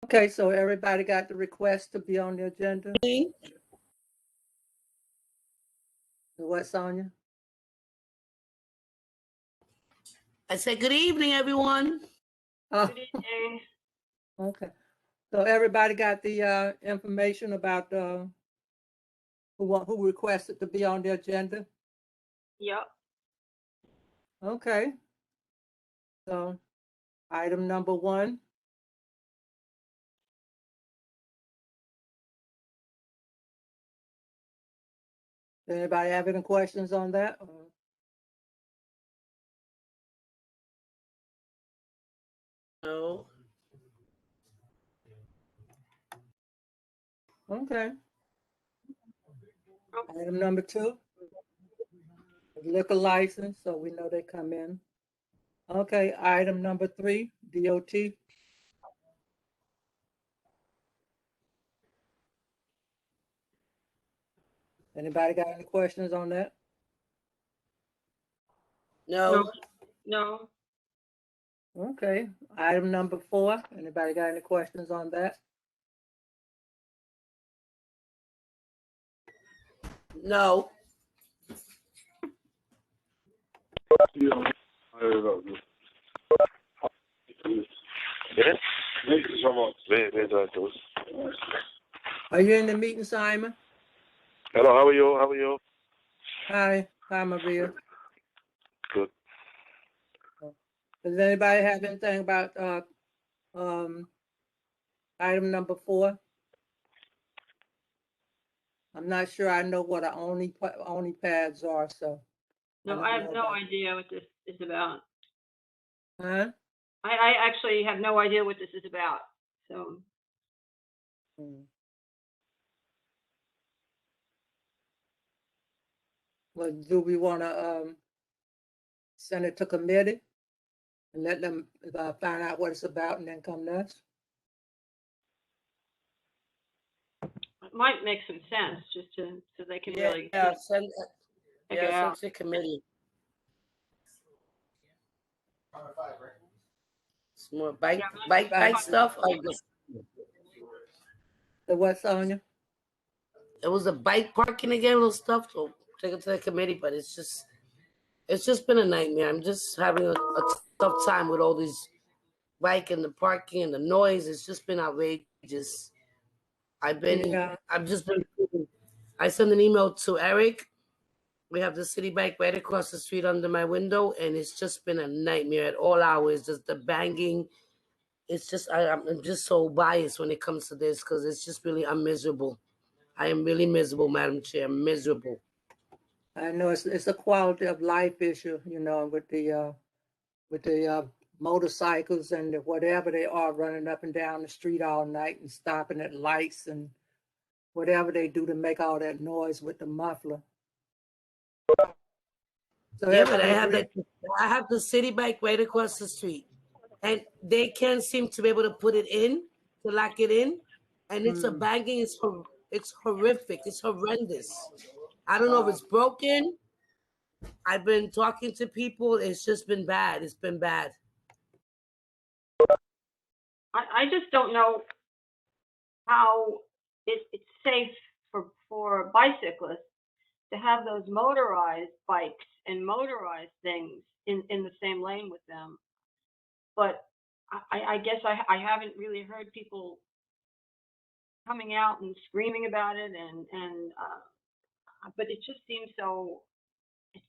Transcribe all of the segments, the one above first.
Okay, so everybody got the request to be on the agenda? What, Sonia? I said, good evening, everyone. Oh, Good evening. okay. So everybody got the information about who requested to be on the agenda? Yep. Okay. So item number 1. Anybody have any questions on that? No. Okay. Item number 2. Liquor license, so we know they come in. Okay, item number 3, DOT. Anybody got any questions on that? No. No. Okay, item number 4. Anybody got any questions on that? No. Are you in the meeting, Simon? Hello, how are you? How are you? Hi, Maria. Good. Does anybody have anything about item number 4? I'm not sure I know what our only pads are, so. No, don't I know have no about- idea what this is about. Huh? I actually have no idea what this is about. So Well, do we want to send it to committee and let them find out what it's about and then come to us? it might make some sense just so they can really Send check it out. to committee. It's more bike stuff. The what, Sonia? It was a bike parking again, little stuff. So take it to the committee, but it's just been a nightmare. I'm just having a tough time with all these bike and the parking and the noise. It's just been outrageous. I sent an email to Eric. We have the city bike right across the street under my window, and it's just been a nightmare at all hours. Just the banging. It's just I'm just so biased when it comes to this because it's just really I'm miserable. I am really miserable, Madam Chair. I'm miserable. I know it's a quality of life issue, with the motorcycles and whatever they are running up and down the street all night and stopping at lights and whatever they do to make all that noise with the muffler. So yeah, but I have the city bike right across the street, and they can't seem to be able to put it in to lock it in, and it's a banging. It's horrific. It's horrendous. I don't know if it's broken. I've been talking to people. It's just been bad. It's been bad. I just don't know how it's safe for bicyclists to have those motorized bikes and motorized things in the same lane with them. But I guess I haven't really heard people coming out and screaming about it but it just seems so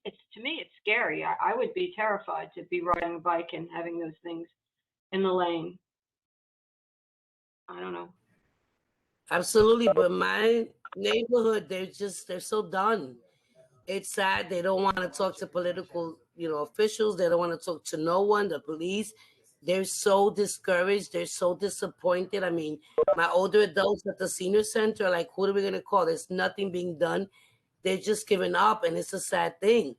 it's to me it's scary. I would be terrified to be riding a bike and having those things in the lane. I don't know. Absolutely, but my neighborhood, they're so done. It's sad. They don't want to talk to political, officials. They don't want to talk to no one, the police. They're so discouraged. They're so disappointed. I mean, my older adults at the senior center are like, what are we going to call? There's nothing being done. They're just giving up, and it's a sad thing.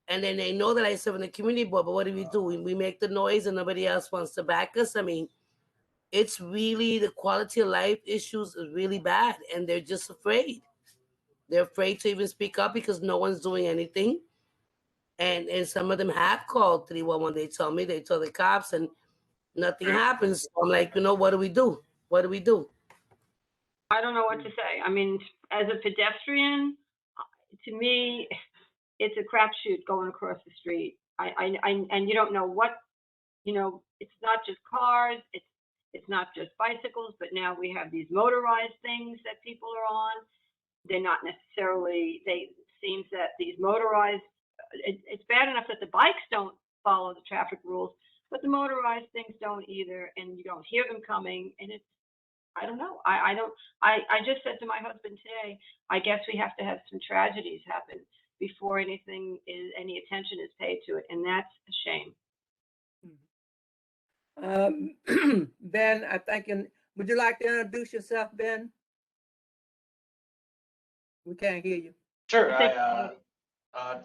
And then they know that I serve in the community board, but what do? We make the noise and nobody else wants to back us. I mean, it's really the quality of life issues is really bad, and they're just afraid. They're afraid to even speak up because no one's doing anything. And some of them have called 311. They told the cops, and Nothing happens. So I'm like, what do we do? What do we do? I don't know what to say. I mean, as a pedestrian, to me, it's a crapshoot going across the street. And you don't know what, it's not just cars, it's not just bicycles, but now we have these motorized things that people are on. They're not necessarily, it seems that these motorized, it's bad enough that the bikes don't follow the traffic rules, but the motorized things don't either, and you don't hear them coming, and I don't know. I just said to my husband today, I guess we have to have some tragedies happen before any attention is paid to it, and that's a shame. Ben, would you like to introduce yourself, Ben? We can't hear you. Sure. I think-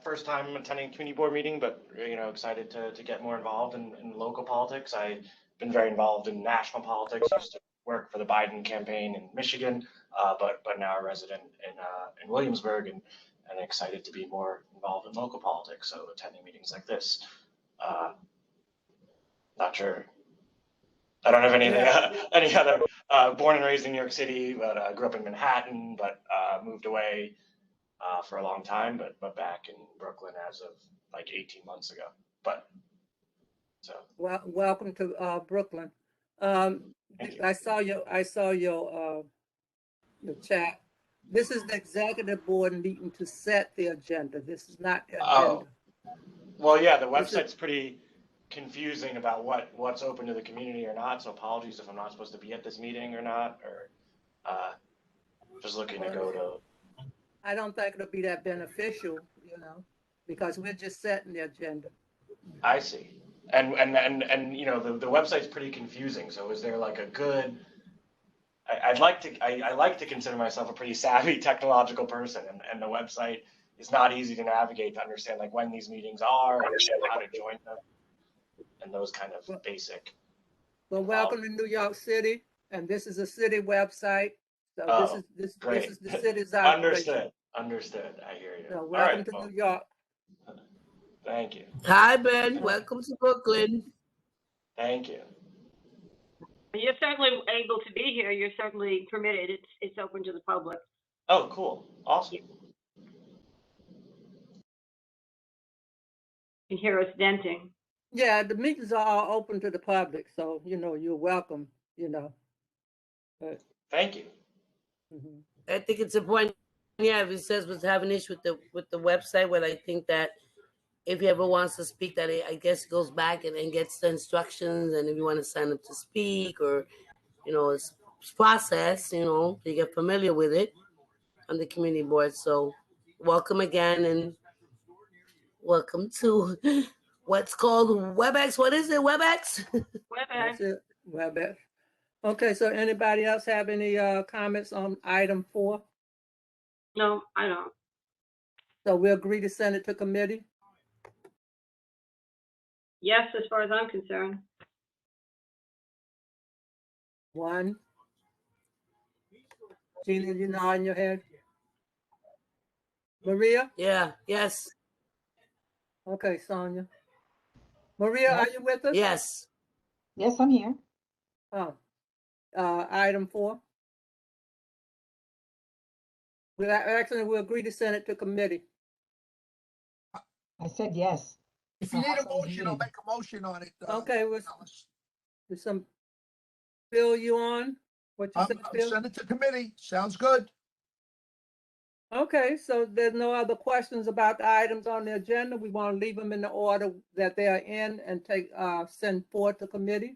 First time attending a community board meeting, but excited to get more involved in local politics. I've been very involved in national politics. Used to work for the Biden campaign in Michigan, but now a resident in Williamsburg, and excited to be more involved in local politics. So attending meetings like this. Not sure. I don't have any other. Born and raised in New York City, but grew up in Manhattan, but moved away for a long time, but back in Brooklyn as of like 18 months ago. Well, welcome to Brooklyn. I saw your chat. This is the executive board meeting to set the agenda. This is not the agenda. Oh, well, yeah, the website's pretty confusing about what's open to the community or not. So apologies if I'm not supposed to be at this meeting or not, or just looking to go to. I don't think it'll be that beneficial, because we're just setting the agenda. I see. And the website's pretty confusing. So is there like a good? I like to consider myself a pretty savvy technological person, and the website is not easy to navigate to understand like when these meetings are and how to join them and those kind of basic. Well, welcome to New York City, and this is a city website. So this is the city's operation. Understood. I hear you. So welcome to New York. Thank you. Hi, Ben. Welcome to Brooklyn. Thank you. You're certainly able to be here. You're certainly permitted. It's open to the public. Oh, cool. Awesome. You can hear us denting. Yeah, the meetings are all open to the public, so you're welcome. Thank you. Mhm. I think it's important. Yeah, if it says was having an issue with the website, well, I think that if he ever wants to speak, that I guess he goes back and gets the instructions, and if you want to sign up to speak, or it's process, you get familiar with it on the community board. So welcome again, and welcome to what's called WebEx. What is it, WebEx? That's it. WebEx. Okay, so anybody else have any comments on item 4? No, I don't. So we agree to send it to committee? Yes, as far as I'm concerned. 1. Gina, you nodding your head? Maria? Yeah. Yes. Okay, Sonia. Maria, are you with us? Yes. Yes, I'm here. Oh, item 4. We agree to send it to committee. I said yes. If you need a motion, I'll make a motion on it. Okay, Alice. there's some, Phil, you on? What you said, Phil? Send it to committee. Sounds good. Okay, so there's no other questions about the items on the agenda. We want to leave them in the order that they are in and send forth to committee.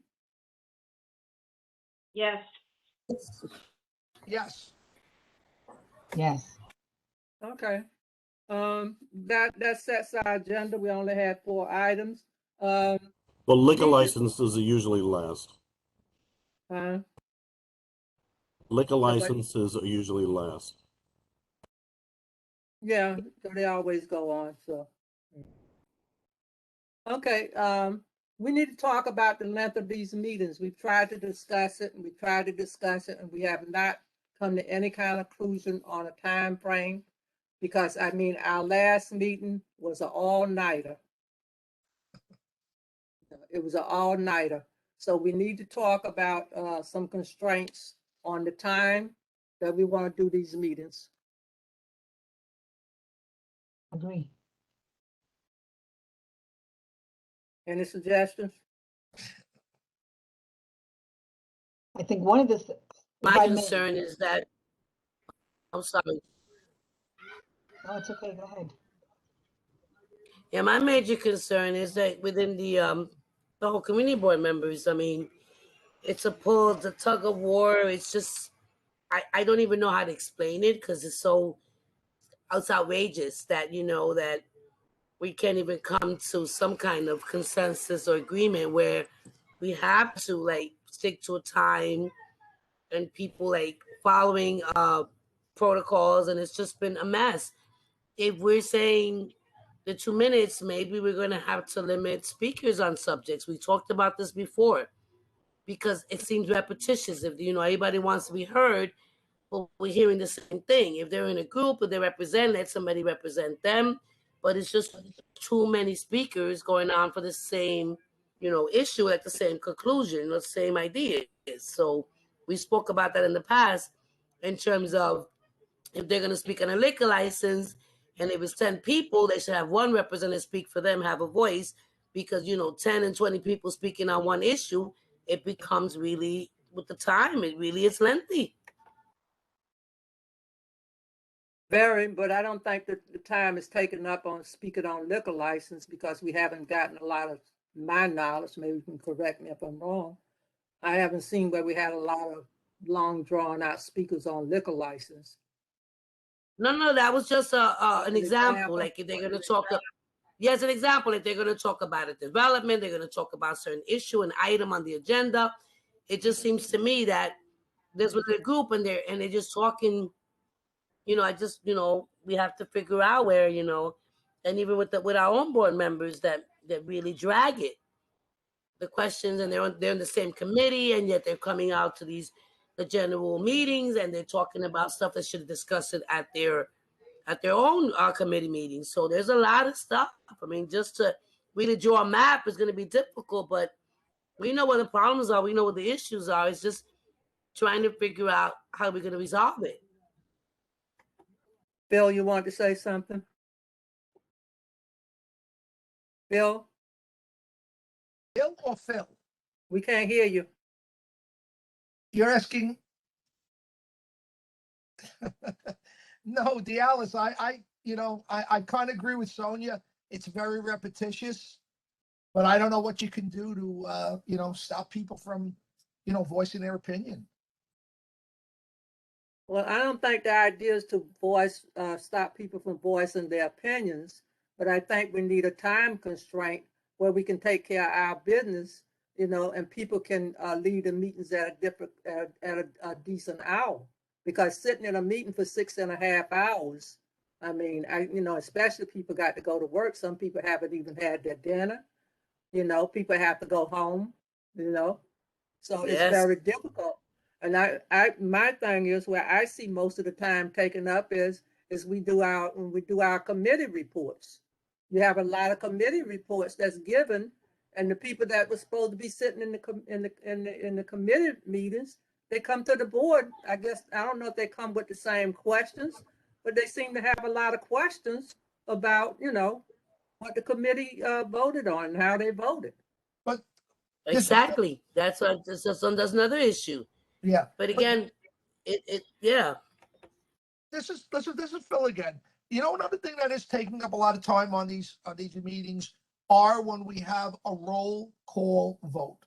Yes. Yes. Yes. Okay. That sets our agenda. We only had 4 items. Well, liquor licenses are usually last. Liquor licenses are usually last. Yeah, so they always go on, so. Okay, we need to talk about the length of these meetings. We've tried to discuss it, and and we have not come to any kind of conclusion on a time frame. Because our last meeting was an all-nighter. It was an all-nighter. So we need to talk about some constraints on the time that we want to do these meetings. Agree. Any suggestions? I think one of the, My if I may, concern is that, I'm sorry. no, it's okay, go ahead. Yeah, my major concern is that within the whole community board members, I mean, it's a pull, it's a tug of war. It's just, I don't even know how to explain it because it's outrageous that, that we can't even come to some kind of consensus or agreement where we have to like stick to a time and people like following protocols, and it's just been a mess. If we're saying the 2 minutes, maybe we're going to have to limit speakers on subjects. We talked about this before because it seems repetitious. If everybody wants to be heard, but we're hearing the same thing. If they're in a group, if they represent, let somebody represent them. But it's just too many speakers going on for the same, issue at the same conclusion, the same ideas. So we spoke about that in the past in terms of if they're going to speak on a liquor license and if it's 10 people, they should have one representative speak for them, have a voice, because, 10 and 20 people speaking on one issue, it becomes really, with the time, it really is lengthy. Very, but I don't think that the time is taken up on speaking on liquor license because we haven't gotten a lot of my knowledge. Maybe you can correct me if I'm wrong. I haven't seen where we had a lot of long drawn out speakers on liquor license. No, that was just an example. example. Like if they're going to talk, yes, an example. If they're going to talk about a development, they're going to talk about a certain issue, an item on the agenda. It just seems to me that there's with a group and they're just talking. We have to figure out where, and even with our own board members that really drag it, the questions, and they're in the same committee, and yet they're coming out to the general meetings and they're talking about stuff that should discuss it at their own committee meetings. So there's a lot of stuff. I mean, just to really draw a map is going to be difficult, but we know what the problems are. We know what the issues are. It's just trying to figure out how we're going to resolve it. Bill, you want to say something? Bill, Bill or Phil? we can't hear you. You're asking? No, Dialis, I kind of agree with Sonia. It's very repetitious, but I don't know what you can do to, stop people from, voicing their opinion. Well, I don't think the idea is to stop people from voicing their opinions, but I think we need a time constraint where we can take care of our business, and people can lead the meetings at a decent hour. Because sitting in a meeting for 6.5 hours, I mean, especially people got to go to work. Some people haven't even had their dinner. People have to go home. So it's Yes. very difficult. And my thing is where I see most of the time taken up is when we do our committee reports. You have a lot of committee reports that's given, and the people that were supposed to be sitting in the committee meetings, they come to the board. I guess I don't know if they come with the same questions, but they seem to have a lot of questions about what the committee voted on and how they voted. But Exactly. That's another issue. yeah, But again, yeah. this is Phil again. Another thing that is taking up a lot of time on these meetings are when we have a roll call vote,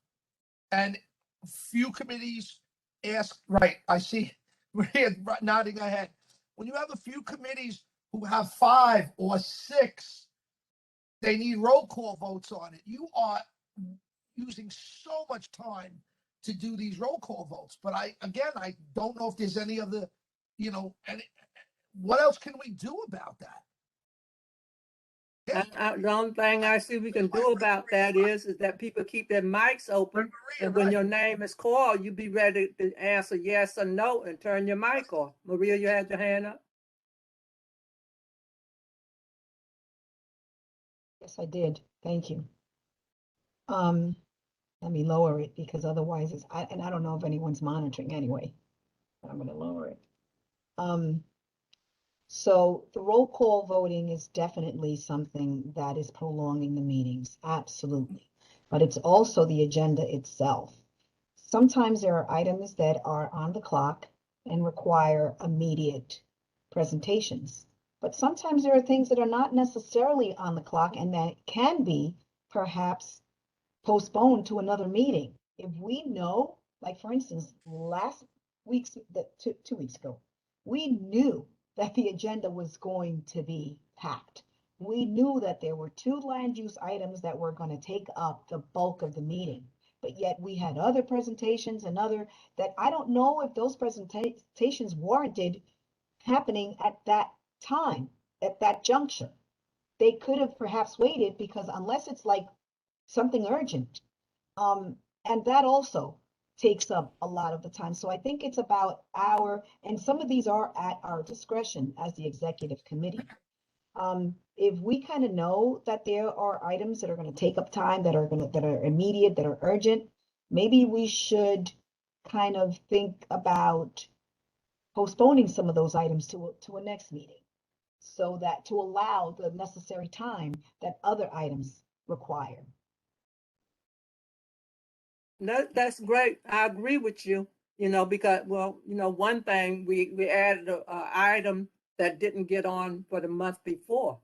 and few committees ask. Right, I see Maria nodding her head. When you have a few committees who have 5 or 6, they need roll call votes on it. You are using so much time to do these roll call votes. But I don't know if there's any other, and what else can we do about that? The only thing I see we can do about that is that people keep their mics open, and when your name is called, you be ready to answer yes or no and turn your mic off. Maria, you had your hand up? Yes, I did. Thank you. Let me lower it because otherwise and I don't know if anyone's monitoring anyway, but I'm gonna lower it. So the roll call voting is definitely something that is prolonging the meetings, absolutely. But it's also the agenda itself. Sometimes there are items that are on the clock and require immediate presentations. But sometimes there are things that are not necessarily on the clock and that can be perhaps postponed to another meeting. If we know, like for instance, last week's, 2 weeks ago, we knew that the agenda was going to be packed. We knew that there were 2 land use items that were going to take up the bulk of the meeting, but yet we had other presentations and other that I don't know if those presentations warranted happening at that time, at that juncture. They could have perhaps waited because unless it's like something urgent, and that also takes up a lot of the time. So I think it's about and some of these are at our discretion as the executive committee. If we kind of know that there are items that are going to take up time, that are immediate, that are urgent, maybe we should kind of think about postponing some of those items to a next meeting, so that to allow the necessary time that other items require. That's great. I agree with you, because, well, one thing, we added a item that didn't get on for the month before,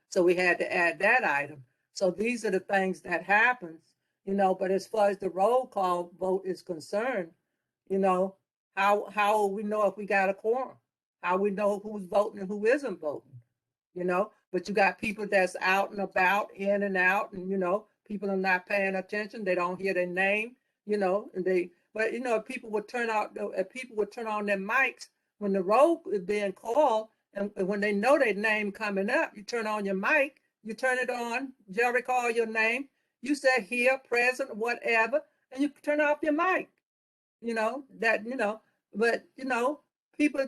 so we had to add that item. So these are the things that happens, but as far as the roll call vote is concerned, how will we know if we got a quorum? How we know who's voting and who isn't voting, but you got people that's out and about, in and out, and, people are not paying attention. They don't hear their name, but if people would turn on their mics when the roll is being called, and when they know their name coming up, you turn on your mic, you turn it on, Jerry call your name, you say here, present, whatever, and you turn off your mic, but people,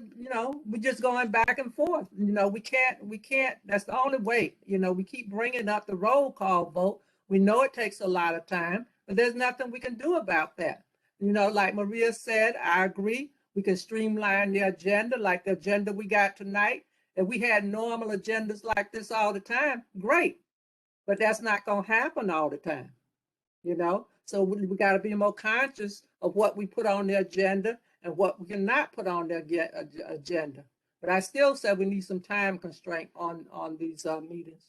we're just going back and forth. We can't, that's the only way, we keep bringing up the roll call vote. We know it takes a lot of time, but there's nothing we can do about that. Like Maria said, I agree. We can streamline the agenda, like the agenda we got tonight. If we had normal agendas like this all the time, great. But that's not going to happen all the time, So we got to be more conscious of what we put on the agenda and what we cannot put on the agenda. But I still say we need some time constraint on these meetings.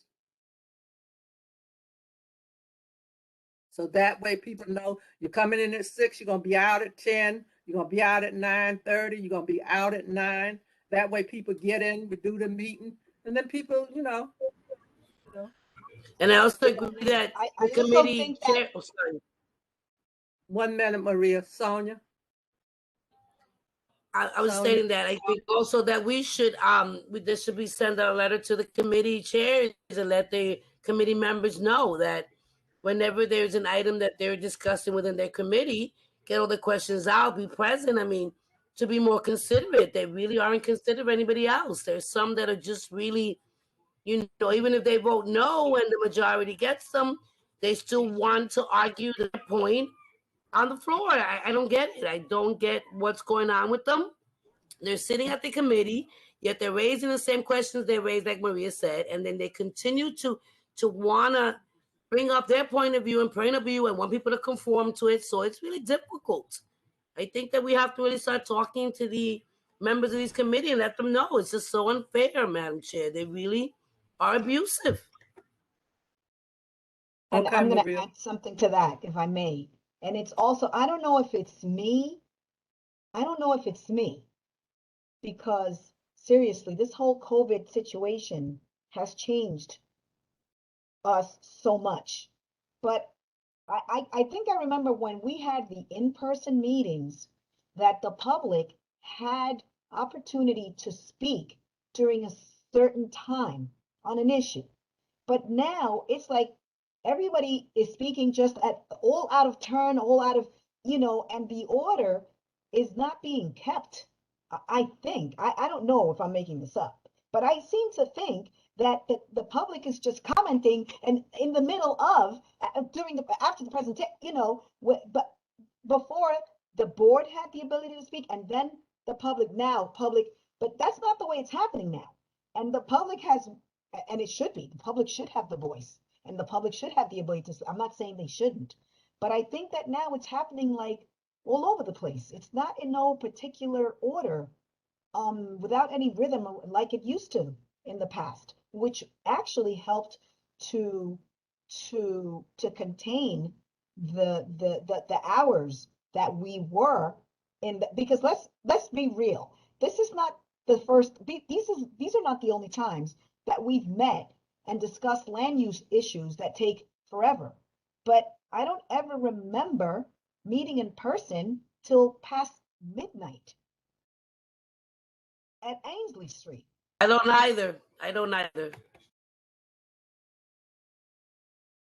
So that way people know you're coming in at 6, you're going to be out at 10, you're going to be out at 9:30, you're going to be out at 9. That way people get in, we do the meeting, and then people, And I also agree that I the also committee think that- chair, sorry. 1 minute, Maria. Sonia? I was stating that I think also that we should there should be send a letter to the committee chairs and let the committee members know that whenever there's an item that they're discussing within their committee, get all the questions out, be present. I mean, to be more considerate. They really aren't considerate of anybody else. There's some that are just really, even if they vote no and the majority gets them, they still want to argue their point on the floor. I don't get it. I don't get what's going on with them. They're sitting at the committee, yet they're raising the same questions they raised, like Maria said, and then they continue to want to bring up their point of view and point of view and want people to conform to it. So it's really difficult. I think that we have to really start talking to the members of these committees and let them know it's just so unfair, Madam Chair. They really are abusive. And Okay, I'm going to Maria. add something to that, if I may. And it's also, I don't know if it's me, because seriously, this whole COVID situation has changed us so much. But I think I remember when we had the in-person meetings that the public had opportunity to speak during a certain time on an issue. But now it's like everybody is speaking just all out of turn, all out of, and the order is not being kept. I think, I don't know if I'm making this up, but I seem to think that the public is just commenting and in the middle of, after the presentation, but before the board had the ability to speak and then the public, but that's not the way it's happening now. And the public has, and it should be, the public should have the voice and the public should have the ability to, I'm not saying they shouldn't, but I think that now it's happening like all over the place. It's not in no particular order, without any rhythm like it used to in the past, which actually helped to contain the hours that we were in because let's be real. This is not the first, these are not the only times that we've met and discussed land use issues that take forever. But I don't ever remember meeting in person till past midnight at Ainsley Street. I don't either.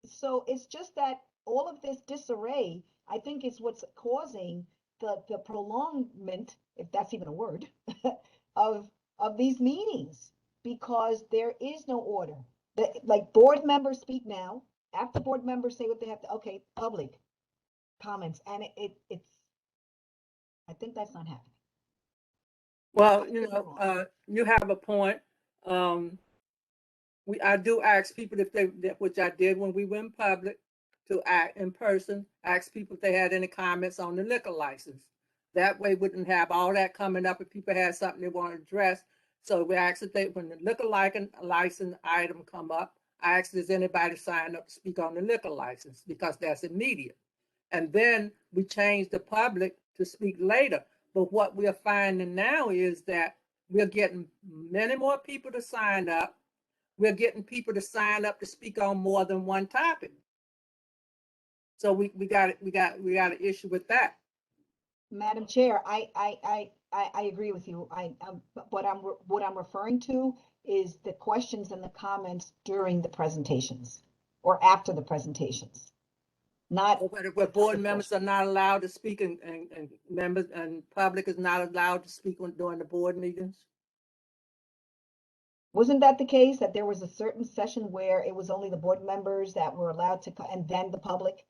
So it's just that all of this disarray, I think, is what's causing the prolongment, if that's even a word, of these meetings, because there is no order. Like board members speak now, after board members say what they have to, okay, public comments, and it's, I think that's not happening. Well, you have a point. I do ask people if which I did when we went in public, to act in person, ask people if they had any comments on the liquor license. That way we wouldn't have all that coming up if people had something they want to address. So we asked if when the liquor license item come up, I asked, does anybody sign up to speak on the liquor license? Because that's immediate. And then we changed the public to speak later. But what we're finding now is that we're getting many more people to sign up. We're getting people to sign up to speak on more than one topic. So we got an issue with that. Madam Chair, I agree with you. What I'm referring to is the questions and the comments during the presentations or after the presentations. Not where board members are not allowed to speak and members and public is not allowed to speak during the board meetings. Wasn't that the case, that there was a certain session where it was only the board members that were allowed to, and then the public?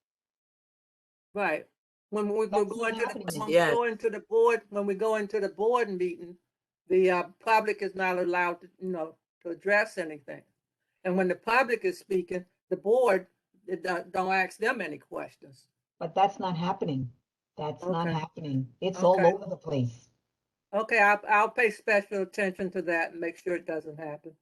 Right. When we go into the board meeting, the public is not allowed to address anything. And when the public is speaking, the board don't ask them any questions. But that's not happening. That's not happening. It's Okay. all over the place. Okay, I'll pay special attention to that and make sure it doesn't happen.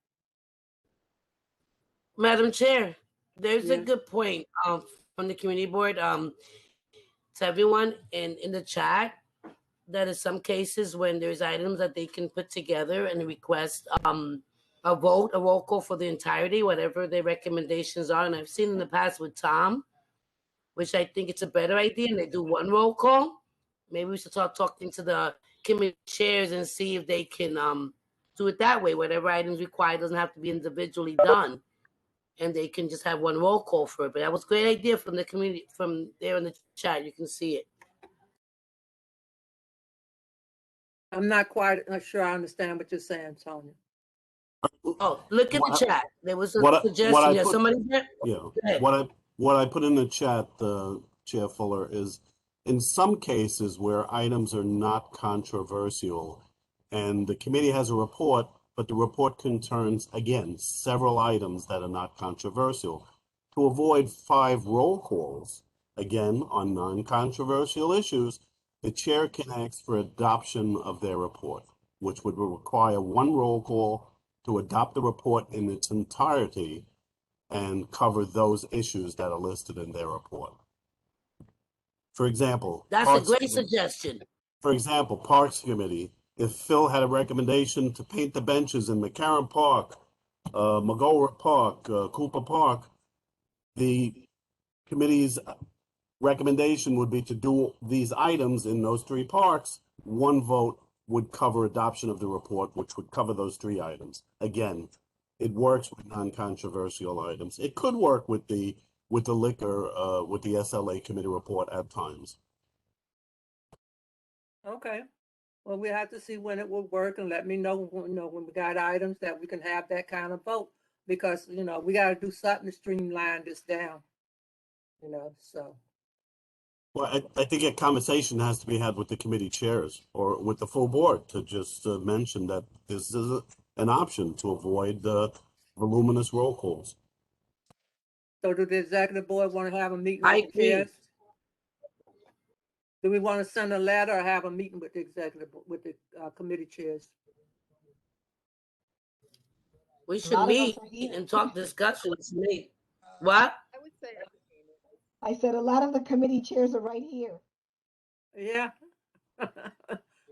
Madam Chair, there's a Yes. good point from the community board to everyone in the chat, that in some cases when there's items that they can put together and request a roll call for the entirety, whatever their recommendations are. And I've seen in the past with Tom, which I think it's a better idea, and they do one roll call. Maybe we should start talking to the committee chairs and see if they can do it that way. Whatever items required doesn't have to be individually done, and they can just have one roll call for it. But that was a great idea from the community, from there in the chat. You can see it. I'm not quite sure I understand what you're saying, Sonia. Oh, look at the chat. There was a What I suggestion. Yeah, put- somebody there. Yeah, ahead. what I put in the chat, Chair Fuller, is in some cases where items are not controversial and the committee has a report, but the report concerns, again, several items that are not controversial. To avoid 5 roll calls, again, on non-controversial issues, the chair can ask for adoption of their report, which would require 1 roll call to adopt the report in its entirety and cover those issues that are listed in their report. For example, That's a great suggestion. For example, Parks Committee, if Phil had a recommendation to paint the benches in McCarran Park, McGolrick Park, Cooper Park, the committee's recommendation would be to do these items in those 3 parks. 1 vote would cover adoption of the report, which would cover those 3 items. Again, it works with non-controversial items. It could work with the liquor, with the SLA committee report at times. Okay. Well, we have to see when it will work and let me know, when we got items that we can have that kind of vote. because, you know, we gotta do something to streamline this down. You know, so, Well, I think a conversation has to be had with the committee chairs or with the full board to just mention that this is an option to avoid the voluminous roll calls. so do the executive board wanna have a meeting I with the agree. chairs? Do we wanna send a letter or have a meeting with the executive, with the, committee chairs? We should lot of us meet are here. and talk discussions. Meet. What? I said a lot of the committee chairs are right here. Yeah.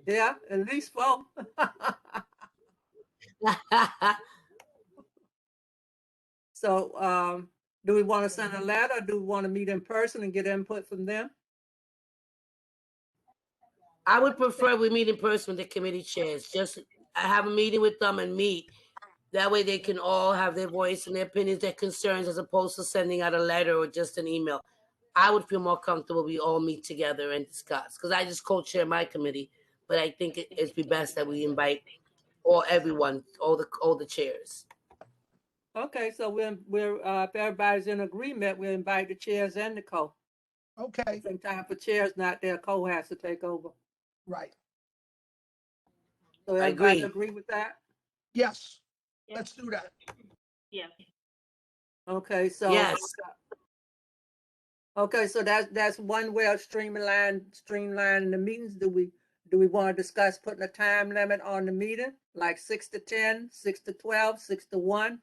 Yeah, at least 4. So, do we want to send a letter or do we want to meet in person and get input from them? I would prefer we meet in person with the committee chairs. Just have a meeting with them and meet. That way they can all have their voice and their opinions, their concerns, as opposed to sending out a letter or just an email. I would feel more comfortable we all meet together and discuss, because I just co-chair my committee, but I think it'd be best that we invite everyone, all the chairs. Okay, so we're if everybody's in agreement, we'll invite the chairs and the co. Okay, Sometimes if the chair's not there, co has to take over. right. So I everybody agree. agree with that? Yes, Yeah. let's do that. Yes. Okay, so. Yes. Okay, so that's one way of streamlining the meetings. Do we want to discuss putting a time limit on the meeting, like 6 to 10, 6 to 12, 6 to 1?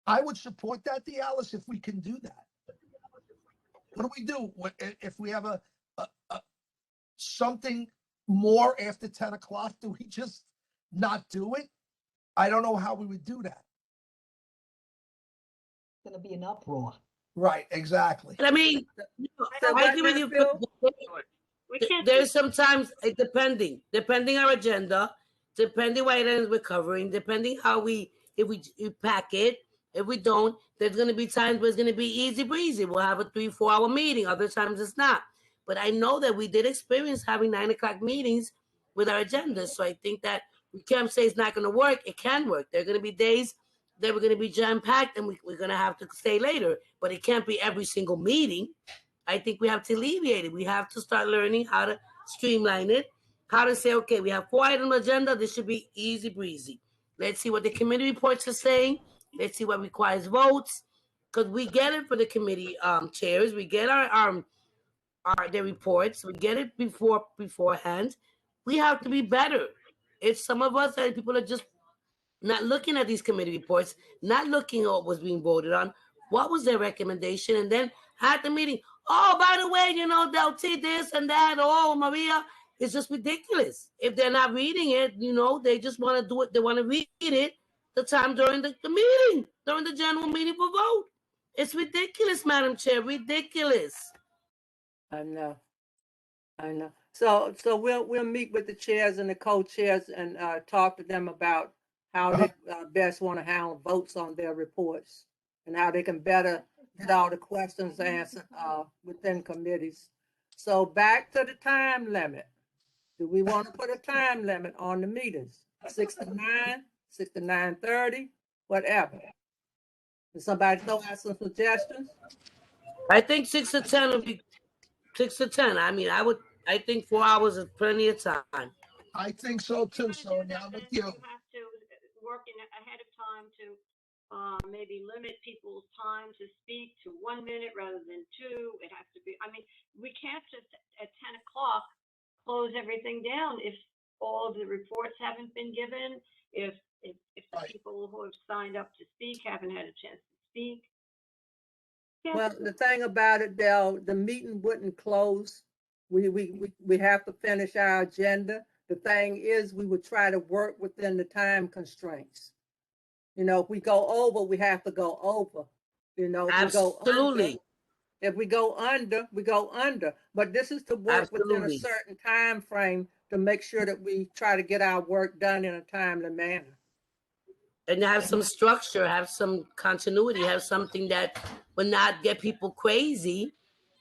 I would support that, Alice, if we can do that. What do we do if we have a something more after 10 o'clock? Do we just not do it? I don't know how we would do that. It's gonna be an uproar. Right, exactly. I mean, So I agree with you. Phil? We can't. There's sometimes, depending our agenda, depending what items we're covering, depending if we pack it, if we don't, there's going to be times where it's going to be easy breezy. We'll have a 3-4 hour meeting. Other times it's not. But I know that we did experience having 9 o'clock meetings with our agendas. So I think that we can't say it's not going to work. It can work. There are going to be days that we're going to be jam packed and we're going to have to stay later, but it can't be every single meeting. I think we have to alleviate it. We have to start learning how to streamline it, how to say, okay, we have 4 item agenda. This should be easy breezy. Let's see what the committee reports are saying. Let's see what requires votes, because we get it for the committee chairs. We get their reports. We get it beforehand. We have to be better. It's some of us and people are just not looking at these committee reports, not looking at what was being voted on, what was their recommendation, and then at the meeting, oh, by the way, they'll see this and that. Oh, Maria, it's just ridiculous. If they're not reading it, they just want to do it. They want to read it the time during the meeting, during the general meeting for vote. It's ridiculous, Madam Chair, ridiculous. I know. So we'll meet with the chairs and the co-chairs and talk to them about how they best want to handle votes on their reports and how they can better get all the questions answered within committees. So back to the time limit. Do we want to put a time limit on the meetings? 6 to 9, 6 to 9:30, whatever. Does somebody throw out some suggestions? I think 6 to 10 would be 6 to 10. I mean, I think 4 hours is plenty of time. I think so too, so now I'm with you. We'll have to work ahead of time to maybe limit people's time to speak to 1 minute rather than 2. It has to be, we can't just at 10 o'clock close everything down if all of the reports haven't been given, if the Right. people who have signed up to speak haven't had a chance to speak. Yeah. Well, the thing about it, Del, the meeting wouldn't close. We have to finish our agenda. The thing is, we would try to work within the time constraints. If we go over, we have to go over. Absolutely. If we go under, we go under. But this is to work within a Absolutely. certain time frame to make sure that we try to get our work done in a timely manner. And have some structure, have some continuity, have something that will not get people crazy.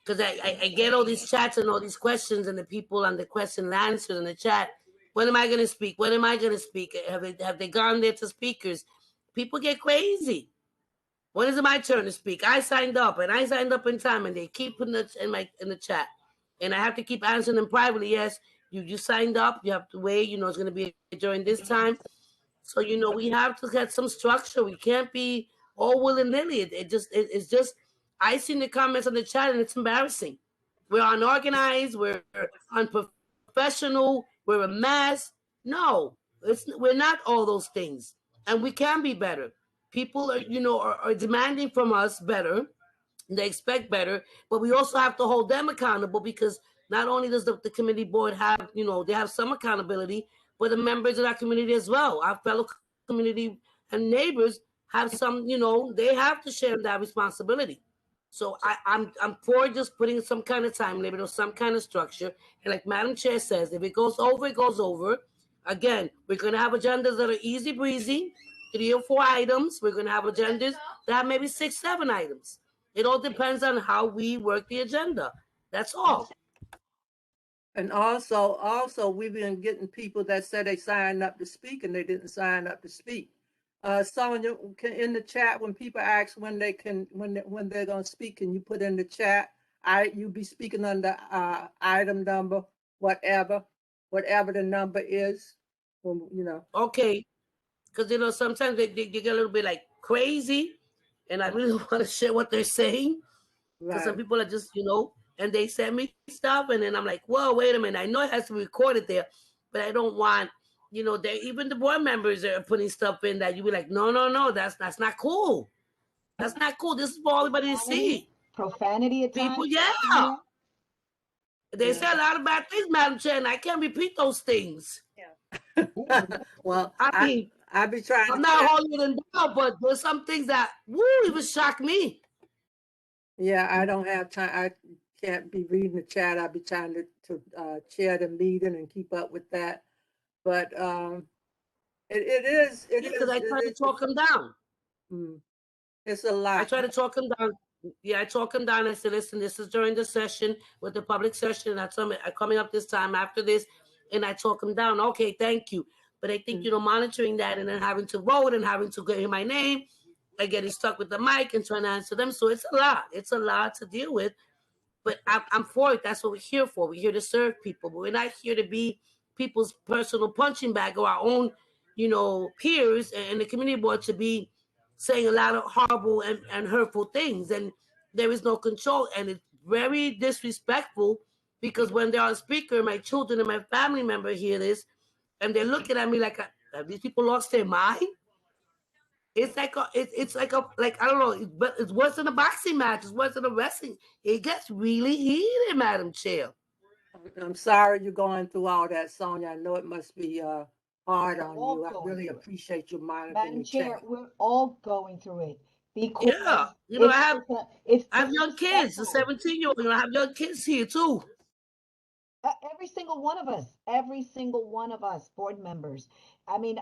Because I get all these chats and all these questions and the people on the question and answers in the chat. When am I going to speak? When am I going to speak? Have they gone there to speakers? people get crazy. When is it my turn to speak? I signed up and I signed up in time, and they keep putting it in the chat, and I have to keep answering them privately. Yes, you signed up. You have to wait. You know, it's going to be during this time. So, you know, we have to get some structure. We can't be all willy-nilly. It's just, I seen the comments on the chat and it's embarrassing. We're unorganized. We're unprofessional. We're a mess. No, we're not all those things. And we can be better. People are, you know, are demanding from us better. They expect better, but we also have to hold them accountable, because not only does the committee board have, you know, they have some accountability, but the members of our community as well, our fellow community and neighbors have some, you know, they have to share that responsibility. So I'm for just putting some kind of time limit or some kind of structure. And like Madam Chair says, if it goes over, it goes over. Again, we're going to have agendas that are easy breezy, 3 or 4 items. We're going to have agendas that have maybe 6, 7 items. It all depends on how we work the agenda. That's all. And also, we've been getting people that said they signed up to speak and they didn't sign up to speak. Sonia, in the chat, when people ask when they're going to speak, can you put in the chat? You be speaking under item number, whatever the number is. When, you know. Okay, because you know sometimes they get a little bit like crazy, and I really want to share what they're saying. Because some people are just, you know, and they send me stuff, and then I'm like, whoa, wait a minute. I know it has to be recorded there, but I don't want, you know, even the board members are putting stuff in that you be like, no, that's not cool. That's not cool. This is for everybody to see. Profanity at times. People, yeah. They say a lot of bad things, Madam Chair, and I can't repeat those things. Well, I mean, I be trying. I'm not holding them down, but there's some things that, woo, it would shock me. Yeah, I don't have time. I can't be reading the chat. I'll be trying to chair the meeting and keep up with that. But it is. Because I try to talk them down. It's a lot. I try to talk them down. Yeah, I talk them down. I say, listen, this is during the session with the public session. I'm coming up this time after this, and I talk them down. Okay, thank you. But I think, you know, monitoring that and then having to vote and having to get my name and getting stuck with the mic and trying to answer them. So it's a lot. It's a lot to deal with. But I'm for it. That's what we're here for. We're here to serve people. But we're not here to be people's personal punching bag or our own, you know, peers and the community board to be saying a lot of horrible and hurtful things. And there is no control. And it's very disrespectful, because when they're on speaker, my children and my family member hear this, and they're looking at me like, have these people lost their mind? It's like I don't know, but it's worse than a boxing match. It's worse than a wrestling. It gets really heated, Madam Chair. I'm sorry you're going through all that, Sonia. I know it must be hard on you. I really appreciate your monitoring. Madam Chair, we're all going through it. Because yeah, you know, I have young kids, a 17-year-old. You know, I have young kids here too. Every single one of us, board members. I mean,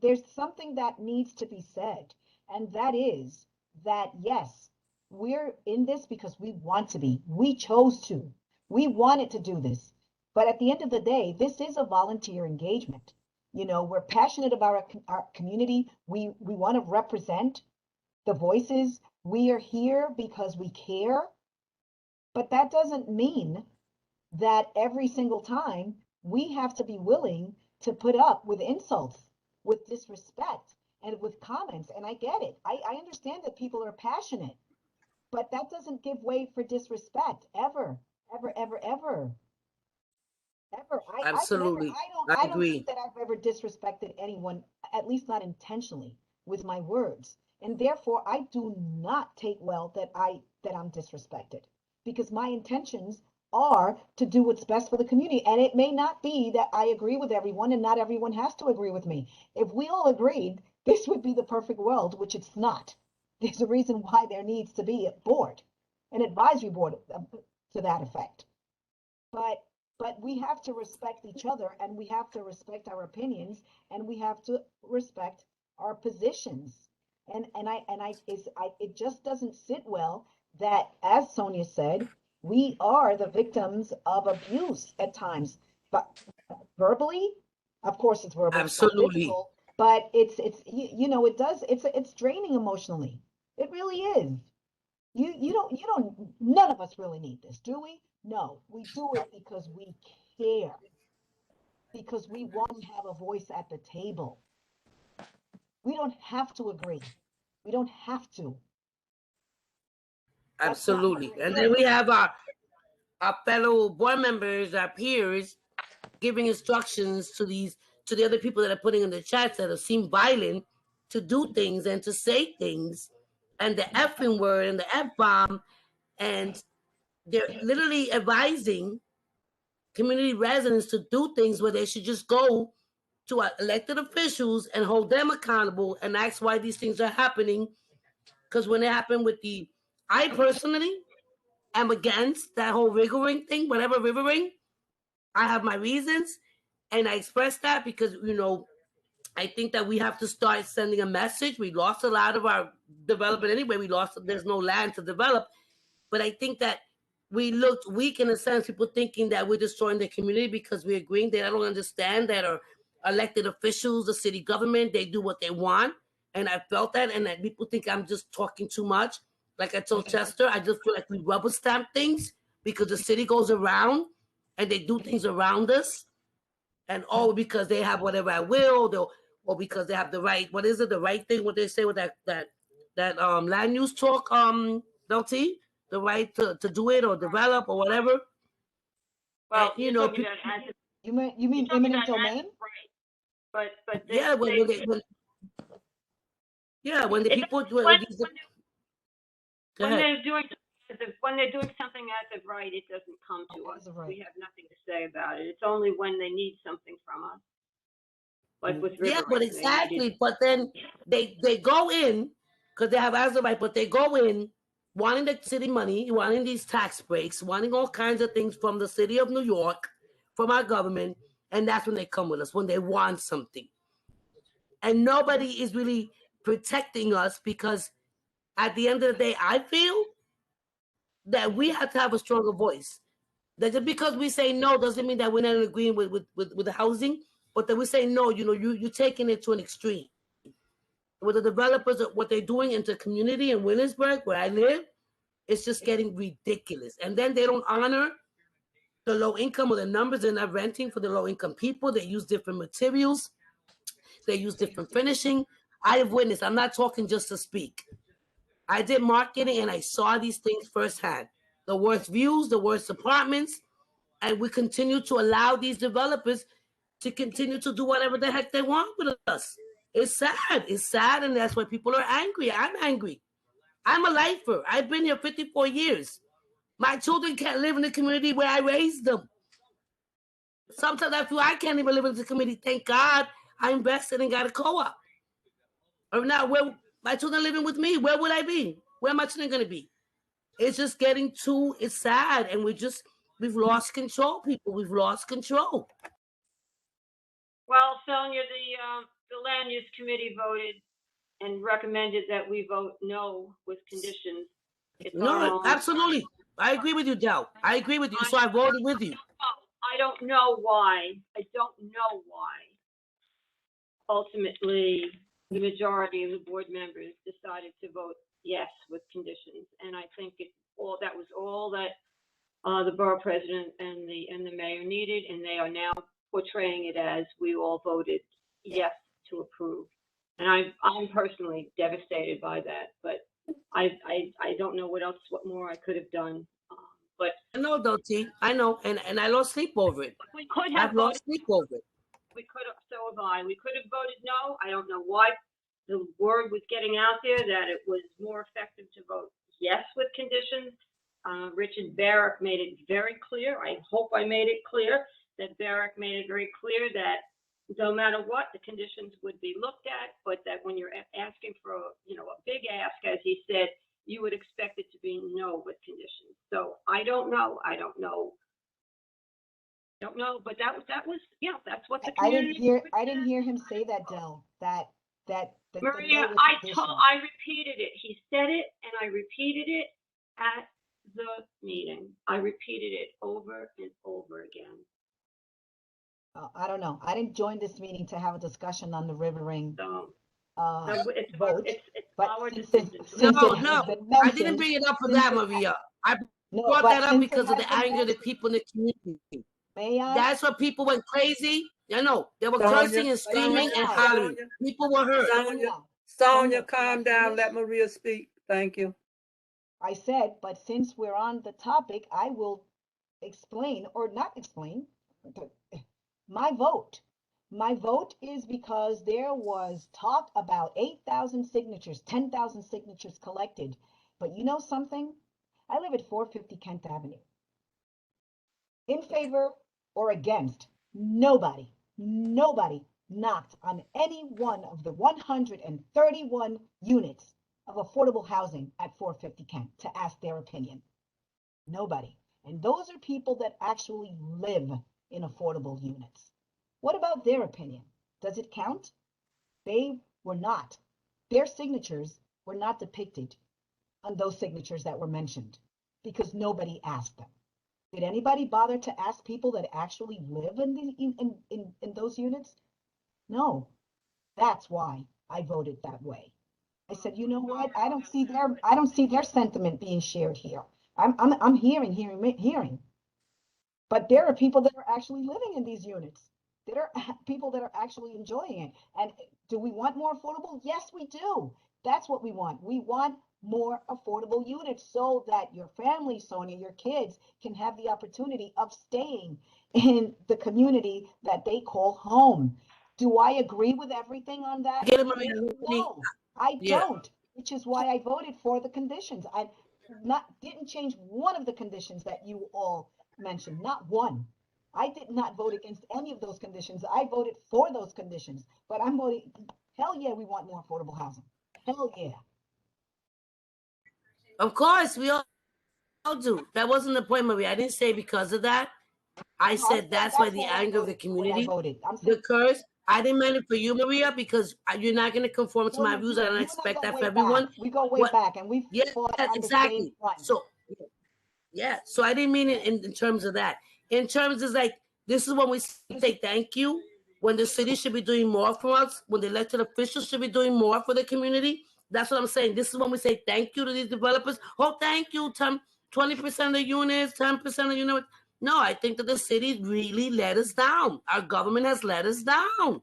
there's something that needs to be said, and that is that, yes, we're in this because we want to be. We chose to. We wanted to do this. But at the end of the day, this is a volunteer engagement. You know, we're passionate about our community. We want to represent the voices. We are here because we care. But that doesn't mean that every single time we have to be willing to put up with insults, with disrespect, and with comments. And I get it. I understand that people are passionate, but that doesn't give way for disrespect ever, ever, ever, ever. Ever. Absolutely. I don't think that I've ever disrespected anyone, at least not intentionally, with my words. And therefore, I do not take well that I'm disrespected, because my intentions are to do what's best for the community. And it may not be that I agree with everyone, and not everyone has to agree with me. If we all agreed, this would be the perfect world, which it's not. There's a reason why there needs to be a board, an advisory board to that effect. But we have to respect each other, and we have to respect our opinions, and we have to respect our positions. And it just doesn't sit well that, as Sonia said, we are the victims of abuse at times, but verbally, of course, it's verbal. Absolutely. But you know, it's draining emotionally. It really is. You don't, none of us really need this, do we? No, we do it because we care, because we want to have a voice at the table. We don't have to agree. We don't have to. That's not what Absolutely. we're And here then we for. have our fellow board members, our peers, giving instructions to the other people that are putting in the chats that have seem violent to do things and to say things, and the effing word and the F bomb, and they're literally advising community residents to do things where they should just go to our elected officials and hold them accountable and ask why these things are happening. Because when it happened I personally am against that whole riggering thing, whatever riggering. I have my reasons, and I express that because I think that we have to start sending a message. We lost a lot of our development anyway. There's no land to develop, but I think that we looked weak in a sense. People thinking that we're destroying the community because we're agreeing. They don't understand that our elected officials, the city government, they do what they want, and I felt that. And that people think I'm just talking too much. Like I told Chester, I just feel like we rubber stamp things because the city goes around and they do things around us, and all because they have whatever I will, or because they have the right. What is it? The right thing? What they say with that land use talk? LT, the right to do it or develop or whatever. Well, And, you're talking about as of, You mean you're talking eminent about as domain? of right, but yeah, when the it's people do when, it, go when ahead. they're doing when they're doing something as of right, it doesn't come to us. As of right. We have nothing to say about it. It's only when they need something from us, like with Yeah, River but Ring, they exactly. needed. But then they go in because they have as of right, but they go in wanting the city money, wanting these tax breaks, wanting all kinds of things from the city of New York, from our government, and that's when they come with us when they want something. And nobody is really protecting us because at the end of the day, I feel that we have to have a stronger voice. That just because we say no doesn't mean that we're not agreeing with the housing, but that we say no, you're taking it to an extreme. With the developers, what they're doing into the community in Williamsburg, where I live, it's just getting ridiculous. And then they don't honor the low income or the numbers. They're not renting for the low income people. They use different materials. They use different finishing. I have witnessed. I'm not talking just to speak. I did marketing and I saw these things firsthand. The worst views, the worst apartments, and we continue to allow these developers to continue to do whatever the heck they want with us. It's sad. It's sad, and that's why people are angry. I'm angry. I'm a lifer. I've been here 54 years. My children can't live in the community where I raised them. Sometimes I feel I can't even live in the community. Thank God I invested and got a co-op. Or now, where my children living with me, where would I be? Where are my children going to be? It's just getting too. It's sad, and we've lost control, people. We've lost control. Well, Sonia, the land use committee voted and recommended that we vote no with conditions. It's our No, own. absolutely. I agree with you, Del. I agree with you. So I voted with you. I don't know why. I don't know why. Ultimately, the majority of the board members decided to vote yes with conditions, and I think that was all that the borough president and the mayor needed, and they are now portraying it as we all voted yes to approve. And I'm personally devastated by that, but I don't know what more I could have done. But I know, though, T. I know, and I lost sleep over it. we could have I've voted. lost sleep over it. We could have, so have I. We could have voted no. I don't know why the word was getting out there that it was more effective to vote yes with conditions. Richard Barrick made it very clear. I hope I made it clear that Barrick made it very clear that no matter what, the conditions would be looked at, but that when you're asking for a big ask, as he said, you would expect it to be no with conditions. So I don't know. But that was, that's what the community. I didn't hear him say that, Del, that Maria, no I repeated it. He said it, and I repeated it at the meeting. I repeated it over and over again. I don't know. I didn't join this meeting to have a discussion on the Rivering So, it's vote, our but since decision. since No, it has no, been I didn't mentioned, bring it up for since that, it, Maria. I no, brought but that up since it because of has the been anger of the mentioned, people in the community. may I? That's what people went crazy. You know, they were Sonia, cursing and screaming and Sonia, hollering. Sonia, People were hurt. Sonia, Sonia, calm can I down. Let finish? Maria speak. Thank you. I said, but since we're on the topic, I will explain or not explain my vote. My vote is because there was talk about 8,000 signatures, 10,000 signatures collected. But you know something? I live at 450 Kent Avenue. In favor or against, nobody knocked on any one of the 131 units of affordable housing at 450 Kent to ask their opinion. Nobody. And those are people that actually live in affordable units. What about their opinion? Does it count? They were not. Their signatures were not depicted on those signatures that were mentioned because nobody asked them. Did anybody bother to ask people that actually live in those units? No. That's why I voted that way. I said, you know what? I don't see their sentiment being shared here. I'm hearing. But there are people that are actually living in these units. There are people that are actually enjoying it. And do we want more affordable? Yes, we do. That's what we want. We want more affordable units so that your family, Sonia, your kids can have the opportunity of staying in the community that they call home. Do I agree with everything on that? Get it, Maria. No, I Yeah. don't, which is why I voted for the conditions. I didn't change one of the conditions that you all mentioned, not one. I did not vote against any of those conditions. I voted for those conditions, but I'm voting, hell yeah, we want more affordable housing. Hell yeah. Of course, we all do. That wasn't the point, Maria. I didn't say because of that. I No, I'm said saying that's why the I anger of the voted, the way I community, voted. I'm the saying, curse. I didn't mean it for you, Maria, because you're not going to conform to no, my views. I don't you and I expect go that for way back. everyone. We go way What? back and we've Yeah, fought on the same exactly. front. So, yeah. So I didn't mean it in terms of that. In terms is like, this is when we say thank you, when the city should be doing more for us, when the elected officials should be doing more for the community. That's what I'm saying. This is when we say thank you to these developers. Oh, thank you, 20% of the units, 10% of the units. No, I think that the city really let us down. Our government has let us down.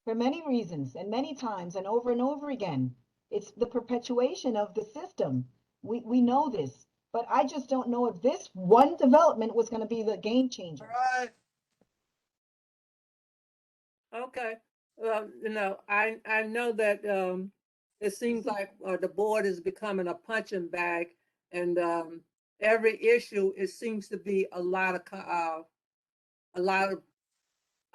For many reasons and many times and over again. It's the perpetuation of the system. We know this, but I just don't know if this one development was going to be the game changer. All right. Okay. Well, I know that it seems like the board is becoming a punching bag, and every issue it seems to be a lot of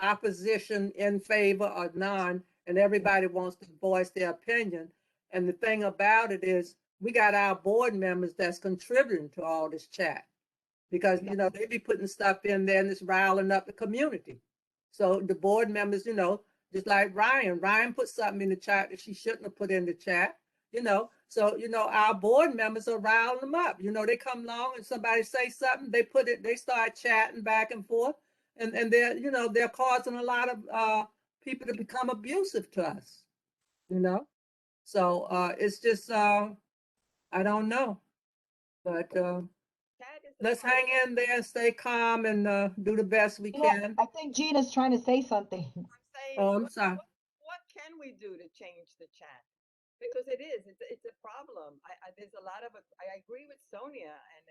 opposition in favor or none, and everybody wants to voice their opinion. And the thing about it is, we got our board members that's contributing to all this chat because they be putting stuff in there and it's riling up the community. So the board members, just like Ryan put something in the chat that she shouldn't have put in the chat. So our board members are riling them up. They come along and somebody say something, they start chatting back and forth, and they're causing a lot of people to become abusive to us. So it's just I don't know, but let's hang in there and stay calm and do the best we can. I think Gina's trying to say something. I'm saying, Oh, I'm sorry. what can we do to change the chat? Because it's a problem. There's a lot of, I agree with Sonia, and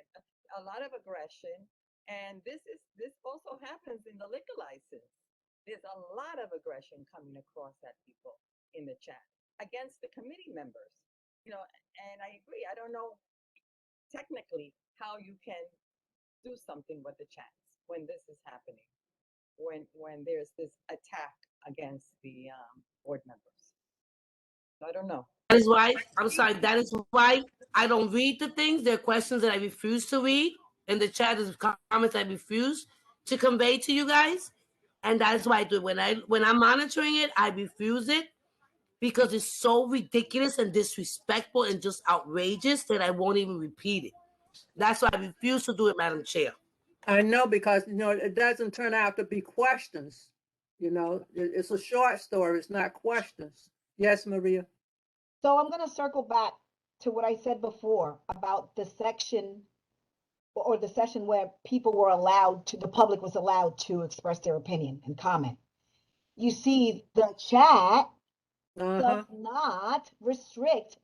a lot of aggression. And this also happens in the liquor license. There's a lot of aggression coming across at people in the chat against the committee members. And I agree. I don't know technically how you can do something with the chats when this is happening, when there's this attack against the board members. So I don't know. That is why, I'm sorry, that is why I don't read the things. There are questions that I refuse to read. In the chat is comments I refuse to convey to you guys. And that's why I do it. When I'm monitoring it, I refuse it because it's so ridiculous and disrespectful and just outrageous that I won't even repeat it. That's why I refuse to do it, Madam Chair. I know, because, it doesn't turn out to be questions. It's a short story. It's not questions. Yes, Maria? So I'm going to circle back to what I said before about the section or the session where people were allowed to, the public was allowed to express their opinion and comment. You see, the chat Uh-huh. does not restrict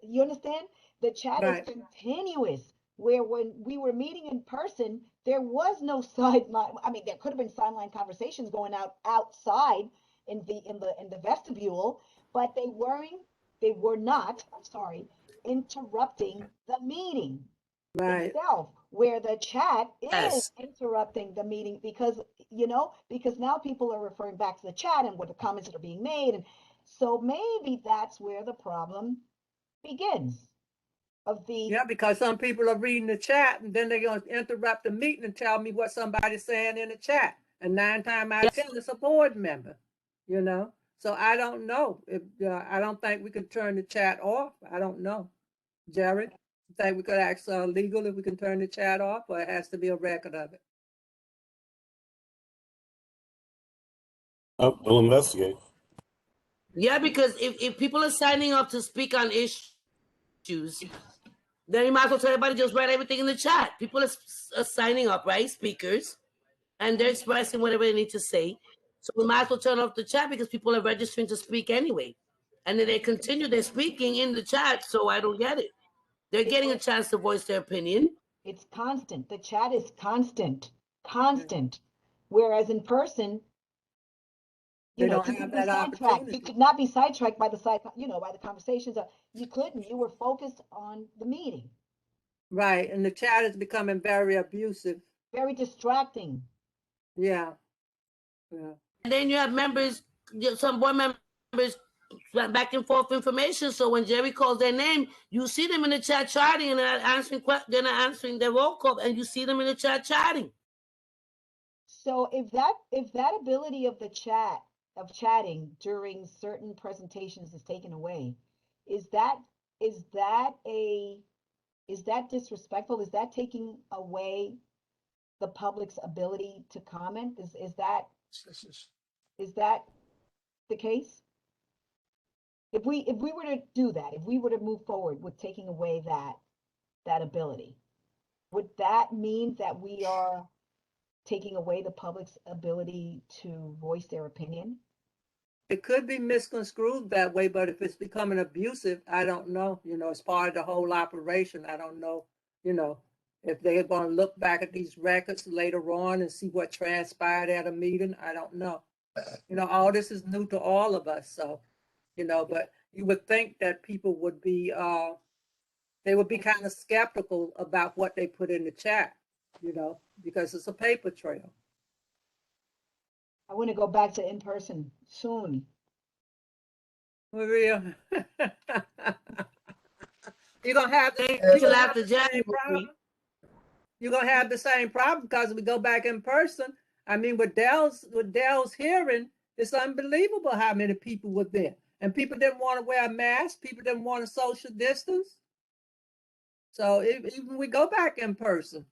you understand? The chat Right. is continuous, where when we were meeting in person, there was no sideline. I mean, there could have been sideline conversations going outside in the vestibule, but they were not, I'm sorry, interrupting the meeting Right. itself, where the chat is Yes. interrupting the meeting because now people are referring back to the chat and what the comments that are being made. And so maybe that's where the problem begins of the Yeah, because some people are reading the chat and then they're going to interrupt the meeting and tell me what somebody's saying in the chat. And 9 times out of 10, it's a board member, So I don't know. I don't think we can turn the chat off. I don't know. Jared, you think we could ask legal if we can turn the chat off, or it has to be a record of it? We'll investigate. Yeah, because if people are signing up to speak on issues, then you might as well tell everybody just write everything in the chat. People are signing up, right? Speakers, and they're expressing whatever they need to say. So we might as well turn off the chat because people are registering to speak anyway. And then they continue their speaking in the chat, so I don't get it. They're getting a chance to voice their opinion. It's constant. The chat is constant. Whereas in person, They you don't could have be that sidetracked. opportunity. You could not be sidetracked by by the conversations. You couldn't. You were focused on the meeting. Right, and the chat is becoming very abusive. Very distracting. Yeah. And then you have members, some board members, back and forth information. So when Jerry calls their name, you see them in the chat chatting, and they're not answering their roll call, and you see them in the chat chatting. So if that ability of the chat of chatting during certain presentations is taken away, is that disrespectful? Is that taking away the public's ability to comment? Is that the case? If we were to do that, if we were to move forward with taking away that ability, would that mean that we are taking away the public's ability to voice their opinion? It could be misconstrued that way, but if it's becoming abusive, I don't know. It's part of the whole operation. I don't know, if they're going to look back at these records later on and see what transpired at a meeting. I don't know. All this is new to all of us. So, but you would think that people would be, they would be kind of skeptical about what they put in the chat, because it's a paper trail. I want to go back to in person soon. Maria, you're gonna have the same problem. You're gonna have the same problem because we go back in person. I mean, with Dell's hearing, it's unbelievable how many people were there, and people didn't want to wear a mask. People didn't want to social distance. So even we go back in person,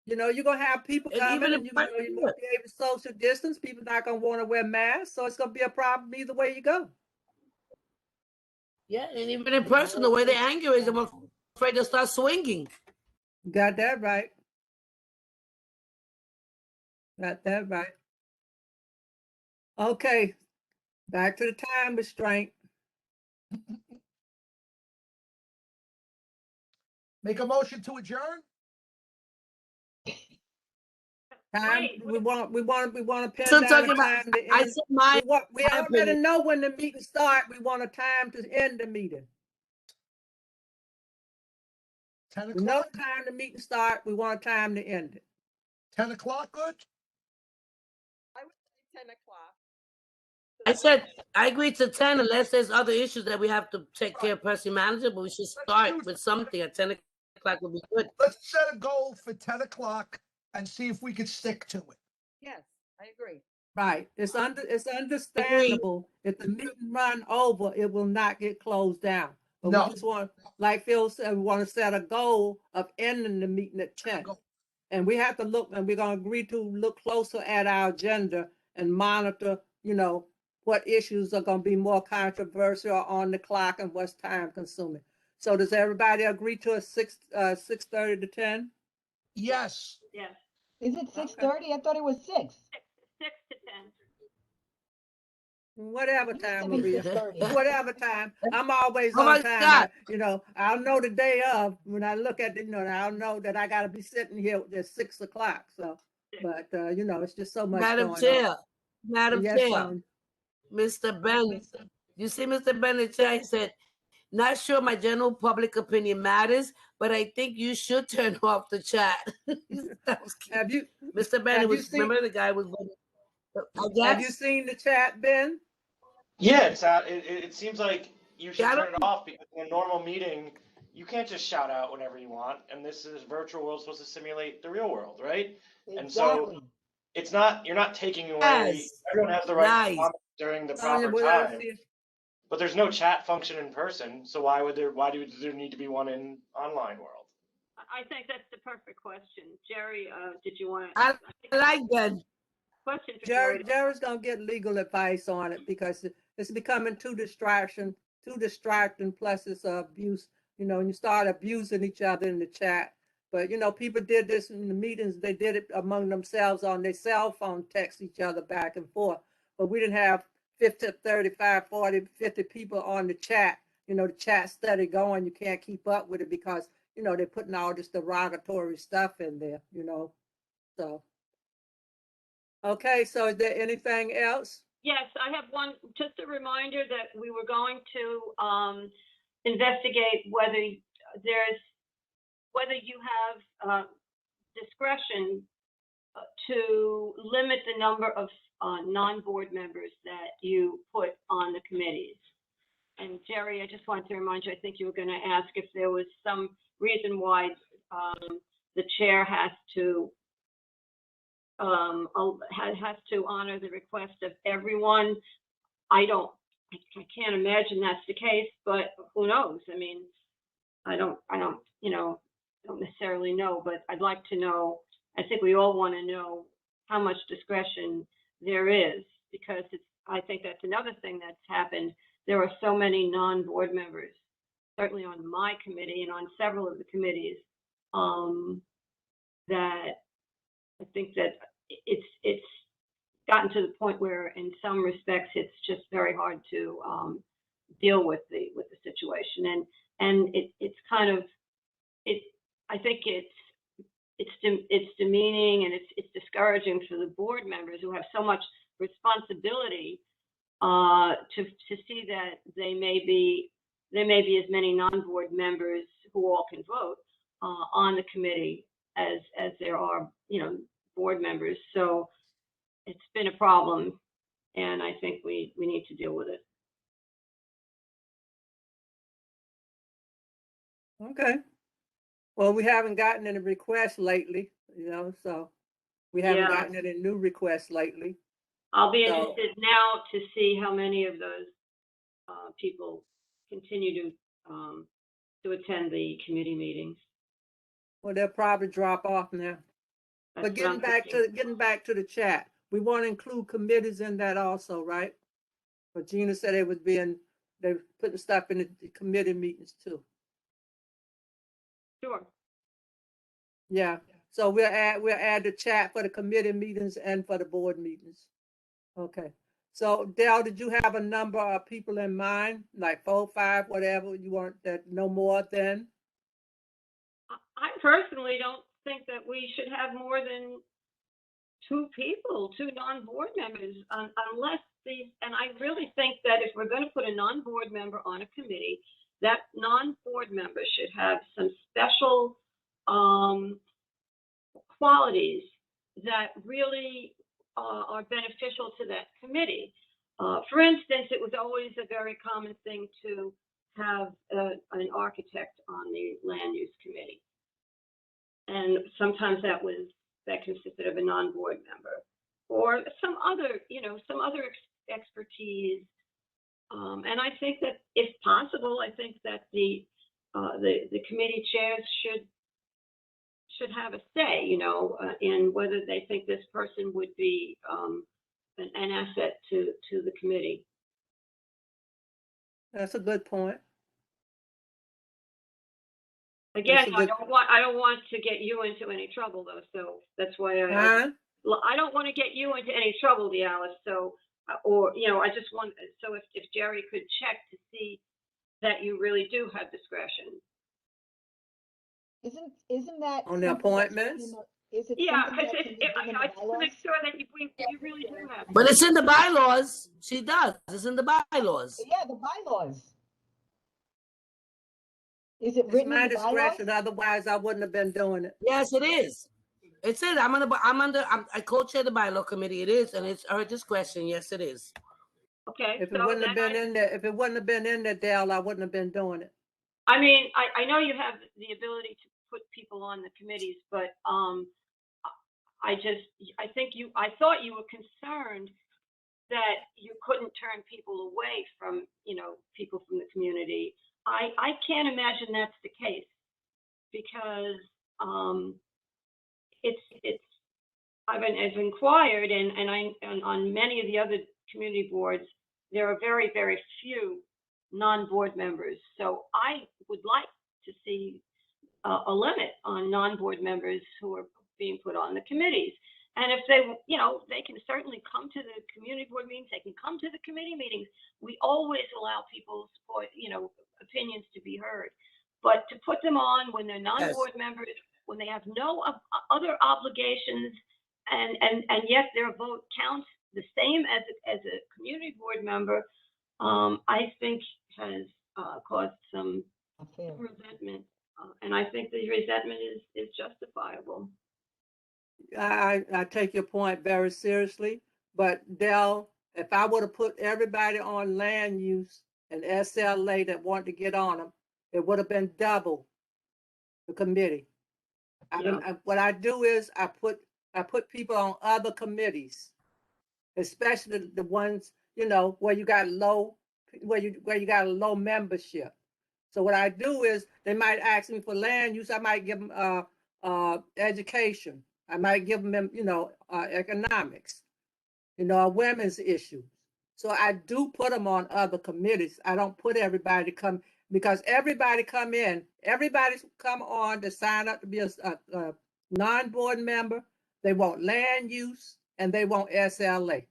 you're gonna have people coming, and you won't be able to social distance. People not gonna want to wear masks, so it's gonna be a problem either way you go. Yeah, and even in person, the way their anger is, I'm afraid to start swinging. Got that right. Okay, back to the time restraint. Make a motion to adjourn? Time, we want to pin So down talking the about, time to I end. said my We already opinion. know when the meeting start. We want a time to end the meeting. 10 We know o'clock? the time the meeting start. We want a time to end it. 10 o'clock, good? I would say 10 o'clock. I said I agree to 10 unless there's other issues that we have to take care of person manager, but we should start with something at 10 o'clock would be good. Let's set a goal for 10 o'clock and see if we can stick to it. Yes, I agree. Right. It's understandable if the meeting run over, it will not get closed down. But No. we just want, like Phil said, we want to set a goal of ending the meeting at 10. And we have to look, and we're gonna agree to look closer at our agenda and monitor, what issues are gonna be more controversial on the clock and what's time consuming. So does everybody agree to a 6:30 to 10? Yes. Yes, Is it 6:30? I thought it was 6. 6 to 10. Whatever You time, said me Maria. 6:30. Whatever time. I'm always Oh on my time. God. I'll know the day of when I look at it, I'll know that I gotta be sitting here at 6 o'clock. So, but, it's just so much Madam going on. Chair, Madam Yes, Chair, Sonia. Mr. Ben, you see Mr. Ben in the chat, he said, not sure my general public opinion matters, but I think you should turn off the chat. That was cute. Have you, Mr. Ben, have you remember seen, the guy was, I have you guess. seen the chat, Ben? Yeah, it seems like you should Yeah, I turn don't- it off because in a normal meeting, you can't just shout out whenever you want. And this is virtual world supposed to simulate the real world, right? And so Exactly. it's not, you're not taking away, Yes. everyone has the right to Nice. comment during the Sonia, proper what else time. do you- But there's no chat function in person, so why do there need to be one in online world? I think that's the perfect question. Jerry, did you want I to? like Ben. Question for Jerry. Jerry's gonna get legal advice on it because it's becoming too distracting, plus it's abuse, and you start abusing each other in the chat. But, people did this in the meetings, they did it among themselves on their cell phone, text each other back and forth. But we didn't have 50, 35, 40, 50 people on the chat, the chat study going. You can't keep up with it because, they're putting all this derogatory stuff in there, so. Okay, so is there anything else? Yes, I have one, just a reminder that we were going to investigate whether you have discretion to limit the number of non-board members that you put on the committees. And Jerry, I just wanted to remind you, I think you were going to ask if there was some reason why the chair has to honor the request of everyone. I can't imagine that's the case, but who knows? I mean, I don't necessarily know, but I'd like to know. I think we all want to know how much discretion there is, because I think that's another thing that's happened. There are so many non-board members, certainly on my committee and on several of the committees, that I think that it's gotten to the point where, in some respects, it's just very hard to deal with the situation, and it's kind of I think it's demeaning, and it's discouraging for the board members who have so much responsibility to see that there may be as many non-board members who all can vote on the committee as there are board members. So it's been a problem, and I think we need to deal with it. Okay. Well, we haven't gotten any requests lately, so we haven't Yeah. gotten any new requests lately. I'll be So- interested now to see how many of those people continue to attend the committee meetings. Well, they'll probably drop off now. That's But what getting I'm back to the chat, we want to include committees in that also, right? But Gina said they're putting stuff in the committee meetings too. Sure. Yeah, so we'll add the chat for the committee meetings and for the board meetings. Okay, so Dale, did you have a number of people in mind, like 4, 5, whatever you want, that no more than? I personally don't think that we should have more than 2 non-board members, unless and I really think that if we're going to put a non-board member on a committee, that non-board member should have some special qualities that really are beneficial to that committee. For instance, it was always a very common thing to have an architect on the land use committee. And sometimes that consisted of a non-board member, or some other expertise. And I think that, if possible, I think that the committee chairs should have a say, you know, in whether they think this person would be an asset to the committee. That's a good point. Again, a I good- don't want to get you into any trouble though, so that's why Huh? I don't want to get you into any trouble, Alice. So, or you know, I just want so if Jerry could check to see that you really do have discretion. Isn't that On the something that's written in appointments? Is it Yeah, something because that can be given in I the just want to make bylaws? sure that you really do have. But it's in the bylaws. She does. It's in the bylaws. Yeah, the bylaws. Is it It's written in my the bylaws? discretion, otherwise I wouldn't have been doing it. Yes, it is. It's it. I co-chair the bylaw committee. It is, and it's her discretion. Yes, it is. Okay, If it so wouldn't have then been in there, if it wouldn't have been in there, Dale, I wouldn't have been doing it. I mean, I know you have the ability to put people on the committees, but I thought you were concerned that you couldn't turn people away from, you know, people from the community. I can't imagine that's the case because I've inquired and on many of the other community boards, there are very, very few non-board members. So I would like to see a limit on non-board members who are being put on the committees. And if they, you know, they can certainly come to the community board meetings, they can come to the committee meetings. We always allow people's, you know, opinions to be heard. But to put them on when they're non-board members, when they have no other obligations, and yet their vote counts the same as a community board member, I think has caused some resentment. And I think the resentment is justifiable. I take your point very seriously, but Dell, if I would have put everybody on land use and SLA that wanted to get on them, it would have been double the committee. What I do is I put people on other committees, especially the ones, you know, where you got where you got a low membership. So what I do is they might ask me for land use. I might give them education. I might give them, you know, economics, you know, women's issues. So I do put them on other committees. I don't put everybody to come because everybody come on to sign up to be a non-board member. They want land use and they want SLA.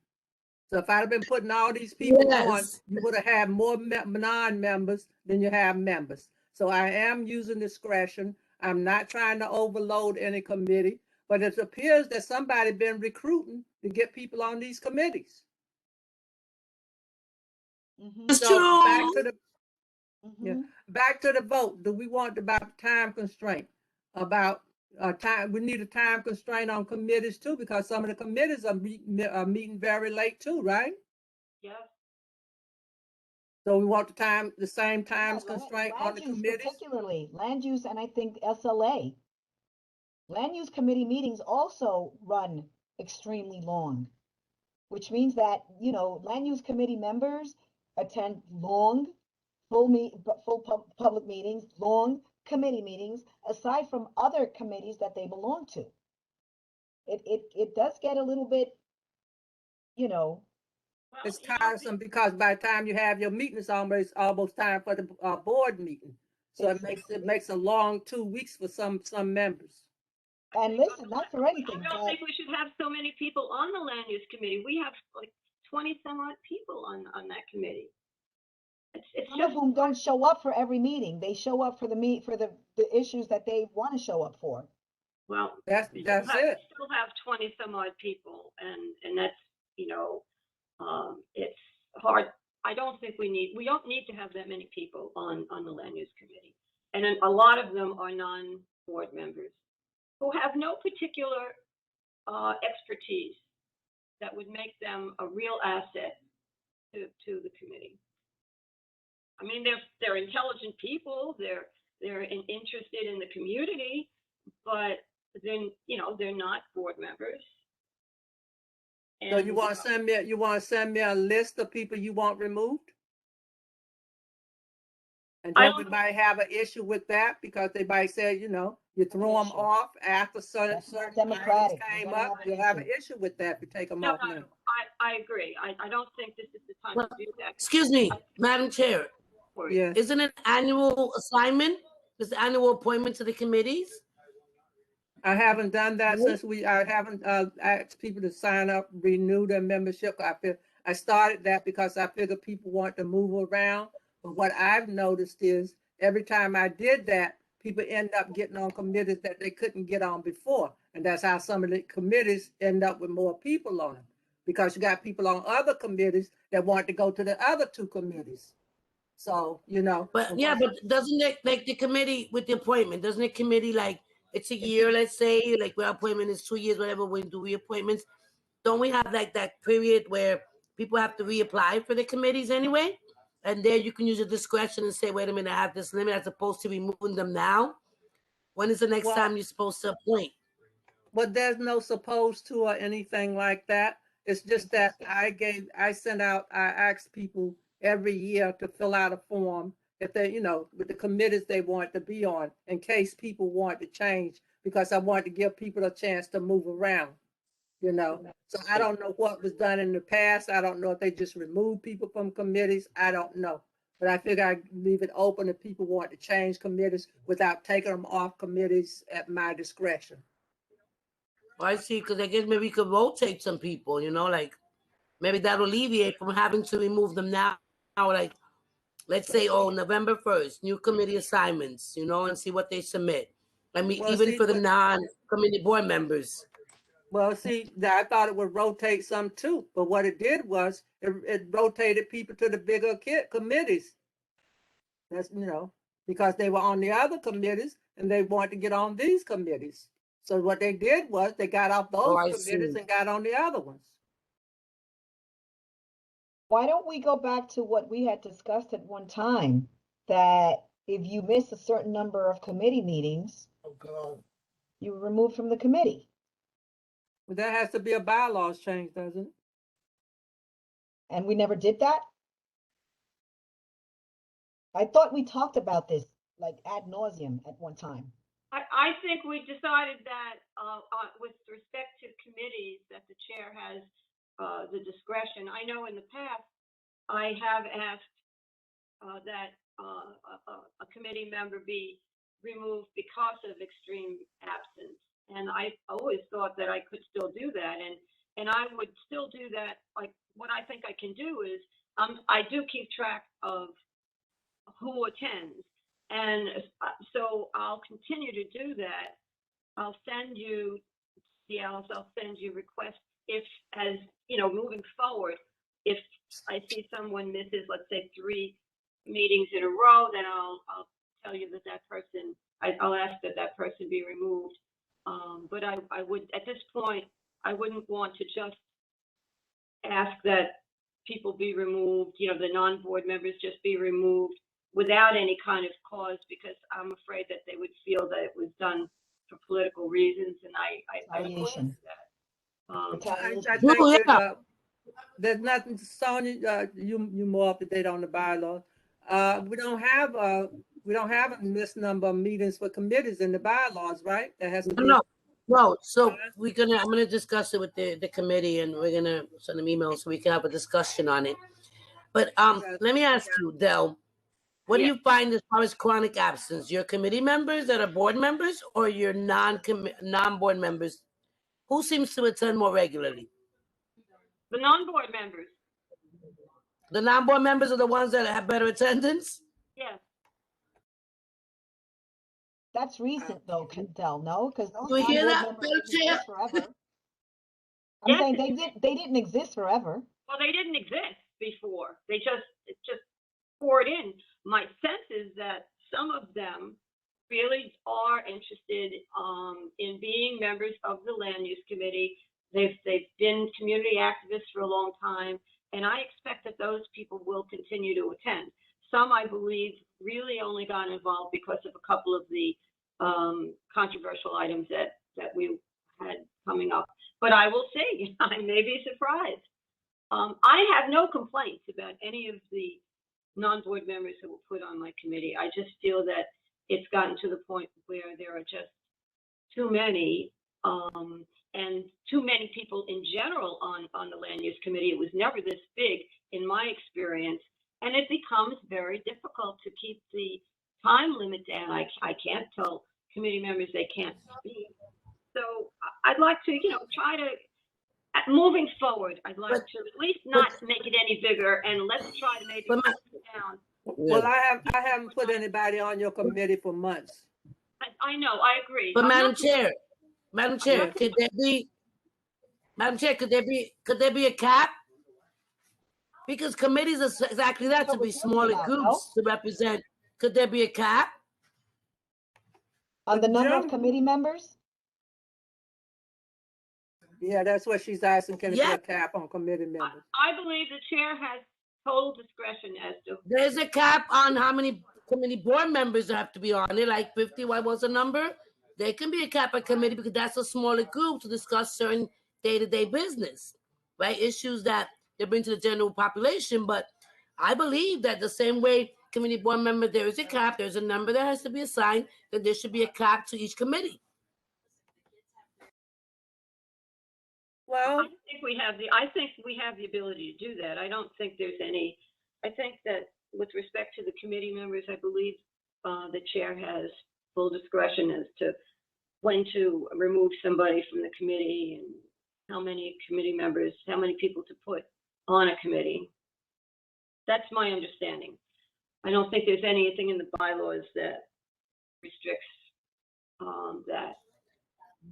So if I'd have been putting all these people on, you would have had more non-members than you have members. So I am using discretion. I'm not trying to overload any committee, but it appears that somebody been recruiting to get people on these committees. It's So true. back to the vote. Do we want about time constraint? About time? We need a time constraint on committees too, because some of the committees are meeting very late too, right? Yeah. So we want the same time constraint on the committees. Particularly land use, and I think SLA. Land use committee meetings also run extremely long, which means that, you know, land use committee members attend long, public meetings, long committee meetings, aside from other committees that they belong to. It does get a little bit, you know. It's tiresome because by the time you have your meeting, it's almost time for the board meeting. So it makes a long 2 weeks for some members. And listen, not for anything. I don't think we should have so many people on the land use committee. We have like 20 some odd people on that committee. Some of whom don't show up for every meeting. They show up for the issues that they want to show up for. Well, that's it. We still have 20 some odd people, and that's, you know, it's hard. I don't think we don't need to have that many people on the land use committee, and a lot of them are non-board members who have no particular expertise that would make them a real asset to the committee. I mean, they're intelligent people. They're interested in the community, but then, you know, they're not board members. And, so you want to send me a list of people you want removed? And then we might have an issue with that because they might say, you know, You throw them issue. off after That's not certain items democratic. We're came gonna up, have an you'll have an issue. issue with that if you take them No, off no, now. I agree. I don't think this is the time Well, to do that. Excuse me, Madam Chair, For it. Yes, isn't it annual assignment? Is the annual appointment to the committees? I haven't done that Really? since I haven't, asked people to sign up, renew their membership. I started that because I figured people want to move around. But what I've noticed is every time I did that, people end up getting on committees that they couldn't get on before. And that's how some of the committees end up with more people on them. Because you got people on other committees that want to go to the other two committees. So, But yeah, but doesn't it, like the committee with the appointment, doesn't the committee, like, it's a year, let's say, like our appointment is 2 years, whatever, we do reappointments. Don't we have like that period where people have to reapply for the committees anyway? And there you can use your discretion and say, wait a minute, I have this limit as opposed to removing them now. When is the next Well- time you're supposed to appoint? But there's no supposed to or anything like that. It's just that I asked people every year to fill out a form if they, with the committees they want to be on, in case people want to change, because I want to give people a chance to move around, So I don't know what was done in the past. I don't know if they just removed people from committees. I don't know. But I figure I'd leave it open if people want to change committees without taking them off committees at my discretion. I see, because I guess maybe we could rotate some people, like maybe that'll alleviate from having to remove them now. Like, let's say, November 1st, new committee assignments, and see what they submit. I mean, Well, even see, for the but- non-committee board members. Well, see, I thought it would rotate some too, but what it did was it rotated people to the bigger committees. That's, because they were on the other committees and they wanted to get on these committees. So what they did was they got off those I committees see. and got on the other ones. Why don't we go back to what we had discussed at one time? That if you miss a certain number of committee meetings, Oh, God. you were removed from the committee. But that has to be a bylaws change, doesn't it? And we never did that? I thought we talked about this like ad nauseum at one time. I think we decided that, with respect to committees, that the chair has, the discretion. I know in the past, I have asked, that, a committee member be removed because of extreme absence. And I always thought that I could still do that, and I would still do that. Like, what I think I can do is, I do keep track of who attends. And so I'll continue to do that. I'll send you, Alice, I'll send you requests if, as, moving forward, if I see someone misses, let's say 3 meetings in a row, then I'll tell you that person, I'll ask that person be removed. But I would, at this point, I wouldn't want to just ask that people be removed, the non-board members just be removed without any kind of cause, because I'm afraid that they would feel that it was done for political reasons, and I wouldn't do Retaliation. that. I Retaliation. think Well, that, there's nothing, Sonia, you more up to date on the bylaws. We don't have a missed number of meetings for committees in the bylaws, right? That has to be. No. So I'm gonna discuss it with the committee, and we're gonna send them emails so we can have a discussion on it. But let me ask you, Del, what do Yeah. you find as far as chronic absence? Your committee members that are board members, or your non-board members? Who seems to attend more regularly? The non-board members, The non-board members are the ones that have better attendance. yes. That's recent though, Del, no? Because You hear that, non-board members Madam didn't Chair? exist forever. I'm Yes. saying they didn't exist forever. Well, they didn't exist before. It just poured in. My sense is that some of them really are interested in being members of the land use committee. They've been community activists for a long time, and I expect that those people will continue to attend. Some, I believe, really only got involved because of a couple of the controversial items that we had coming up. But I will see. I may be surprised. I have no complaints about any of the non-board members who were put on my committee. I just feel that it's gotten to the point where there are just too many, and too many people in general on the land use committee. It was never this big in my experience, and it becomes very difficult to keep the time limit down. I can't tell committee members they can't speak. So I'd like to, try to, moving forward, I'd like to at least not make it any bigger, and let's try to maybe But cut it down. Well, I haven't put anybody on your committee for months. I know, I agree. But I'm Madam not- Chair, could there be, Madam Chair, could there be a cap? Because committees are exactly that, to That's what be we're talking smaller about, groups to represent. Could there be a cap? On the number of Jim? committee members? Yeah, that's what she's asking. Can it be Yeah. a cap on committee members? I believe the chair has total discretion as to, There's a cap on how many committee board members have to be on it, like 50, what was the number? There can be a cap on committee because that's a smaller group to discuss certain day-to-day business, right? Issues that they bring to the general population. But I believe that the same way committee board member, there is a cap, there's a number that has to be assigned, that there should be a cap to each committee. Well, I think we have the ability to do that. I don't think there's any, I think that with respect to the committee members, I believe the chair has full discretion as to when to remove somebody from the committee and how many committee members, how many people to put on a committee. That's my understanding. I don't think there's anything in the bylaws that restricts that.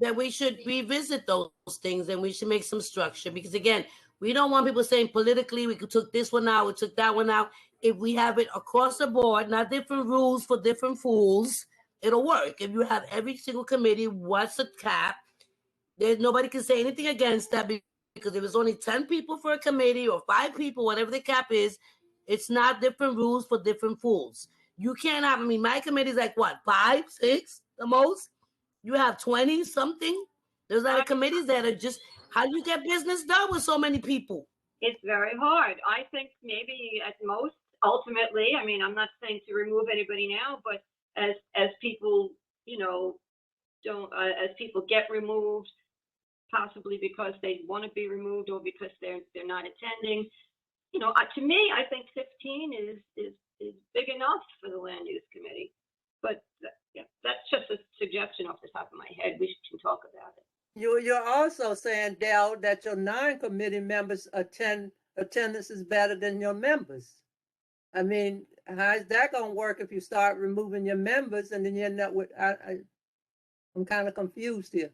That we should revisit those things and we should make some structure, because again, we don't want people saying politically we took this one out, we took that one out. If we have it across the board, not different rules for different fools, it'll work. If you have every single committee, what's the cap? There's nobody can say anything against that, because if it's only 10 people for a committee or 5 people, whatever the cap is, it's not different rules for different fools. You can't have, my committee's like what, 5, 6 the most? You have 20 something. There's a lot of committees that are just, how do you get business done with so many people? It's very hard. I think maybe at most, ultimately, I'm not saying to remove anybody now, but as people, as people get removed, possibly because they want to be removed or because they're not attending, to me, I think 15 is big enough for the land use committee. But yeah, that's just a suggestion off the top of my head. We can talk about it. you're also saying, Dale, that your non-committee members attendance is better than your members. How's that gonna work if you start removing your members and then you end up with, I'm kind of confused here.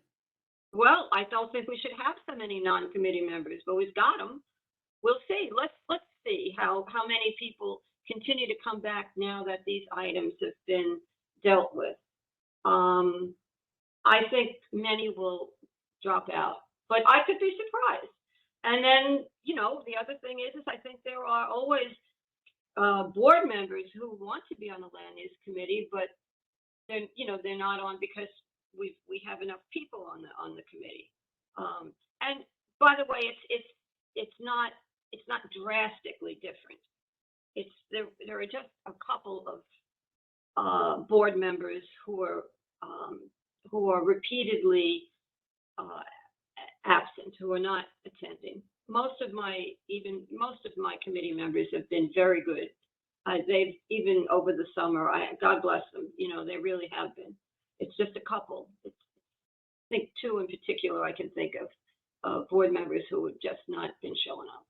Well, I don't think we should have so many non-committee members, but we've got them. We'll see. Let's see how many people continue to come back now that these items have been dealt with. I think many will drop out, but I could be surprised. And then, the other thing is I think there are always board members who want to be on the land use committee, but they're not on because we have enough people on the committee. And by the way, it's not drastically different. There are just a couple of board members who are repeatedly absent, who are not attending. Most of my committee members have been very good. They've even over the summer, God bless them, they really have been. It's just a couple. I think 2 in particular I can think of board members who have just not been showing up.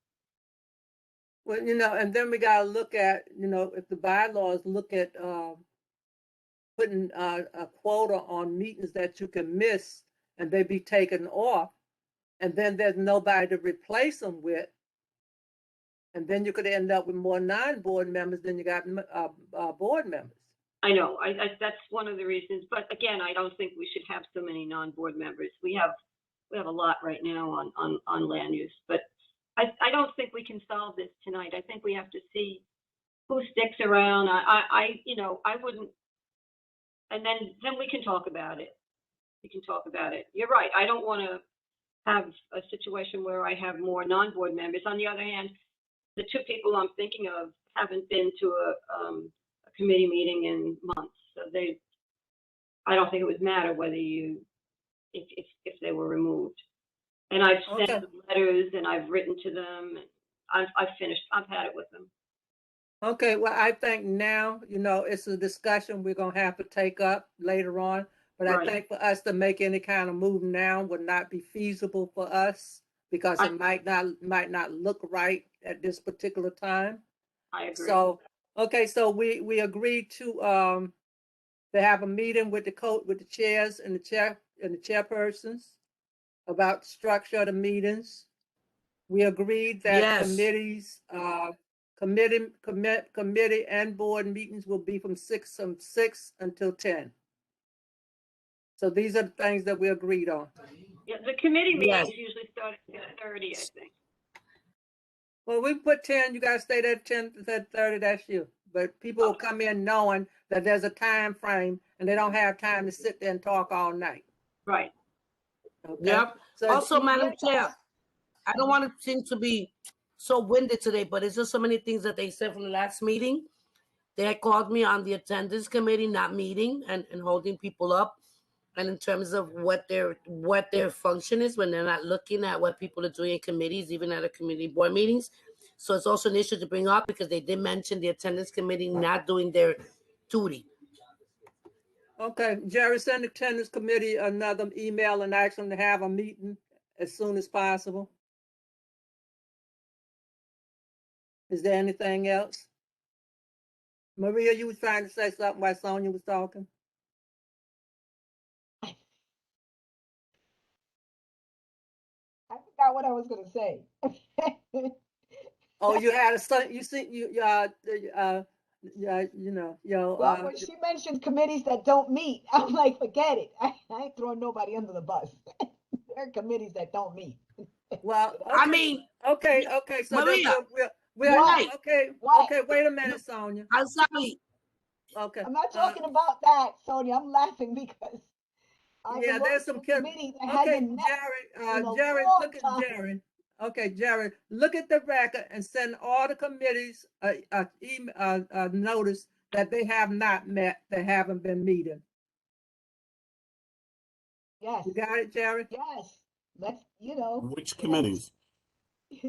Well, and then we gotta look at, if the bylaws look at putting a quota on meetings that you can miss and they be taken off, and then there's nobody to replace them with, and then you could end up with more non-board members than you got board members. I know, that's one of the reasons, but again, I don't think we should have so many non-board members. We have a lot right now on land use, but I don't think we can solve this tonight. I think we have to see who sticks around. I wouldn't, and then we can talk about it. You're right. I don't want to have a situation where I have more non-board members. On the other hand, the 2 people I'm thinking of haven't been to a committee meeting in months, so I don't think it would matter whether you if they were removed. And I've sent Okay. them letters and I've written to them and I've finished, I've had it with them. Okay, well, I think now, it's a discussion we're gonna have to take up later on. But I Right. think for us to make any kind of move now would not be feasible for us because it might not look right at this particular time. I agree. So, okay, so we agreed to have a meeting with the chairs and the chairpersons about the structure of the meetings. We agreed that Yes. committees, committee and board meetings will be from 6 until 10. So these are the things that we agreed on. Yeah, the committee Yes. meetings usually start at 10:30, I think. Well, we put 10, you guys stay there at 10 to 30, that's you. But people will come in knowing that there's a time frame and they don't have time to sit there and talk all night. Right. Okay? Yep. So Also, you Madam get Chair, that? I don't want it seem to be so winded today, but it's just so many things that they said from the last meeting. They had called me on the attendance committee, not meeting and holding people up. And in terms of what their function is when they're not looking at what people are doing in committees, even at a community board meetings. So it's also an issue to bring up because they did mention the attendance committee not doing their duty. Okay, Jerry, send the attendance committee another email and ask them to have a meeting as soon as possible. Is there anything else? Maria, you was trying to say something while Sonia was talking? I forgot what I was gonna say. Oh, you had a son, you see, Well, when she mentioned committees that don't meet, I'm like, forget it. I ain't throwing nobody under the bus. There are committees that don't meet. well, I okay, mean, okay, so then Maria, we're, Right. okay, What? okay, wait a minute, Sonia. I'm sorry. Okay. I'm not talking about that, Sonia. I'm laughing because I Yeah, belong there's to some a committee that okay, hasn't met in a Jerry, long look at time. Jerry. Okay, Jerry, look at the record and send all the committees a notice that they have not met, they haven't been meeting. Yes, You got it, Jerry? yes. Let's, Which committees?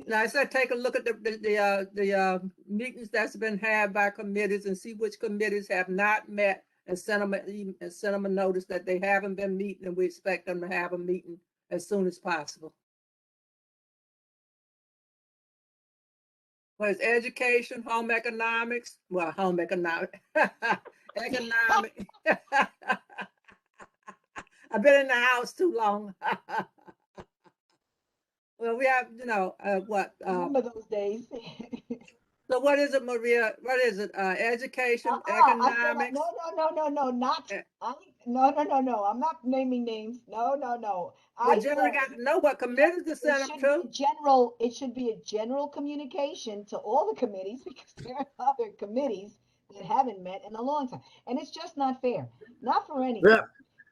Now I said, take a look at the meetings that's been had by committees and see which committees have not met and send them a notice that they haven't been meeting and we expect them to have a meeting as soon as possible. What is education, home economics? Well, home economic, economic. I've been in the house too long. Well, we have, what? Remember those days? So what is it, Maria? What is it? Education, I said, economics? no, not. Eh, No. I'm not naming names. No. Well, I Jerry got said to know what committees to it send them should to. be general. It should be a general communication to all the committees because there are other committees that haven't met in a long time, and it's just not fair. Not for anything, Yeah.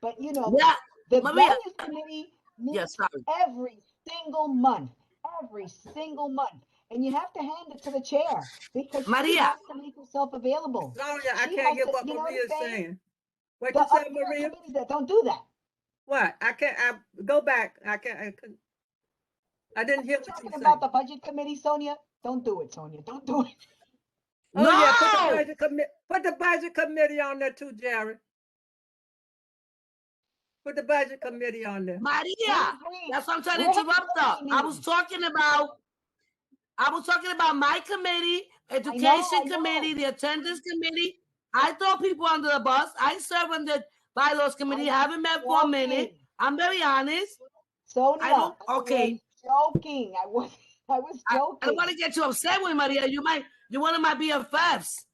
but Yeah. the Maria. values committee Yes, meets sorry. every single month, and you have to hand it to the chair because she Maria. has to make herself available. Sonia, I She can't has get to, what you know what Maria's I'm saying? saying. What The you said, other Maria? committees that don't do that. What? I go back. I couldn't. I didn't hear what you Talking said. about the budget committee, Sonia. Don't do it, Sonia. Don't do it. Oh yeah, No. put the budget committee on there too, Jerry. Put the budget committee on there. Maria. Agreed. That's why I'm trying to We're having interrupt her. policy I was meetings. talking about my committee, I education know. committee, the attendance committee. I throw people under the bus. I serve on the bylaws committee. I'm Haven't met for a minute. joking. I'm very honest. Sonia, I don't. I Okay. was joking. I was I joking. don't want to get you upset with Maria. You're one of my BFFs.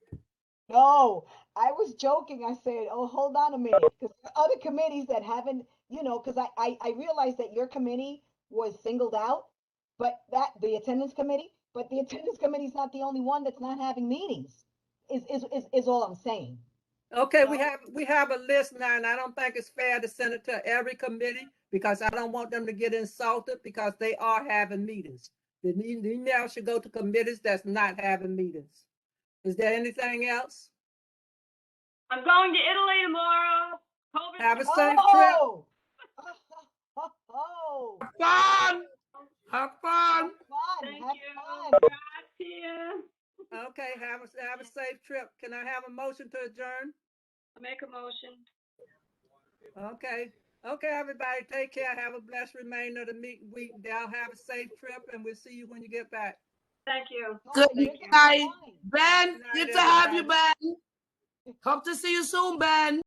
No, I was joking. I said, oh, hold on a minute. Because there are other committees that haven't, because I realized that your committee was singled out, but the attendance committee is not the only one that's not having meetings, is all I'm saying. Okay, No. we have a list now, and I don't think it's fair to send it to every committee because I don't want them to get insulted because they are having meetings. The email should go to committees that's not having meetings. Is there anything else? I'm going to Italy tomorrow. COVID. Have a safe trip. Oh, Oh, Fun! Have have fun! fun, Thank have you. fun. Gracias. Okay, have a safe trip. Can I have a motion to adjourn? Make a motion. Okay, okay, everybody, take care. Have a blessed remainder of the week. Y'all have a safe trip, and we'll see you when you get back. Thank you. Good Oh, drink some night. wine. Ben, Good night, good to have you, everybody. Ben. Hope to see you soon, Ben.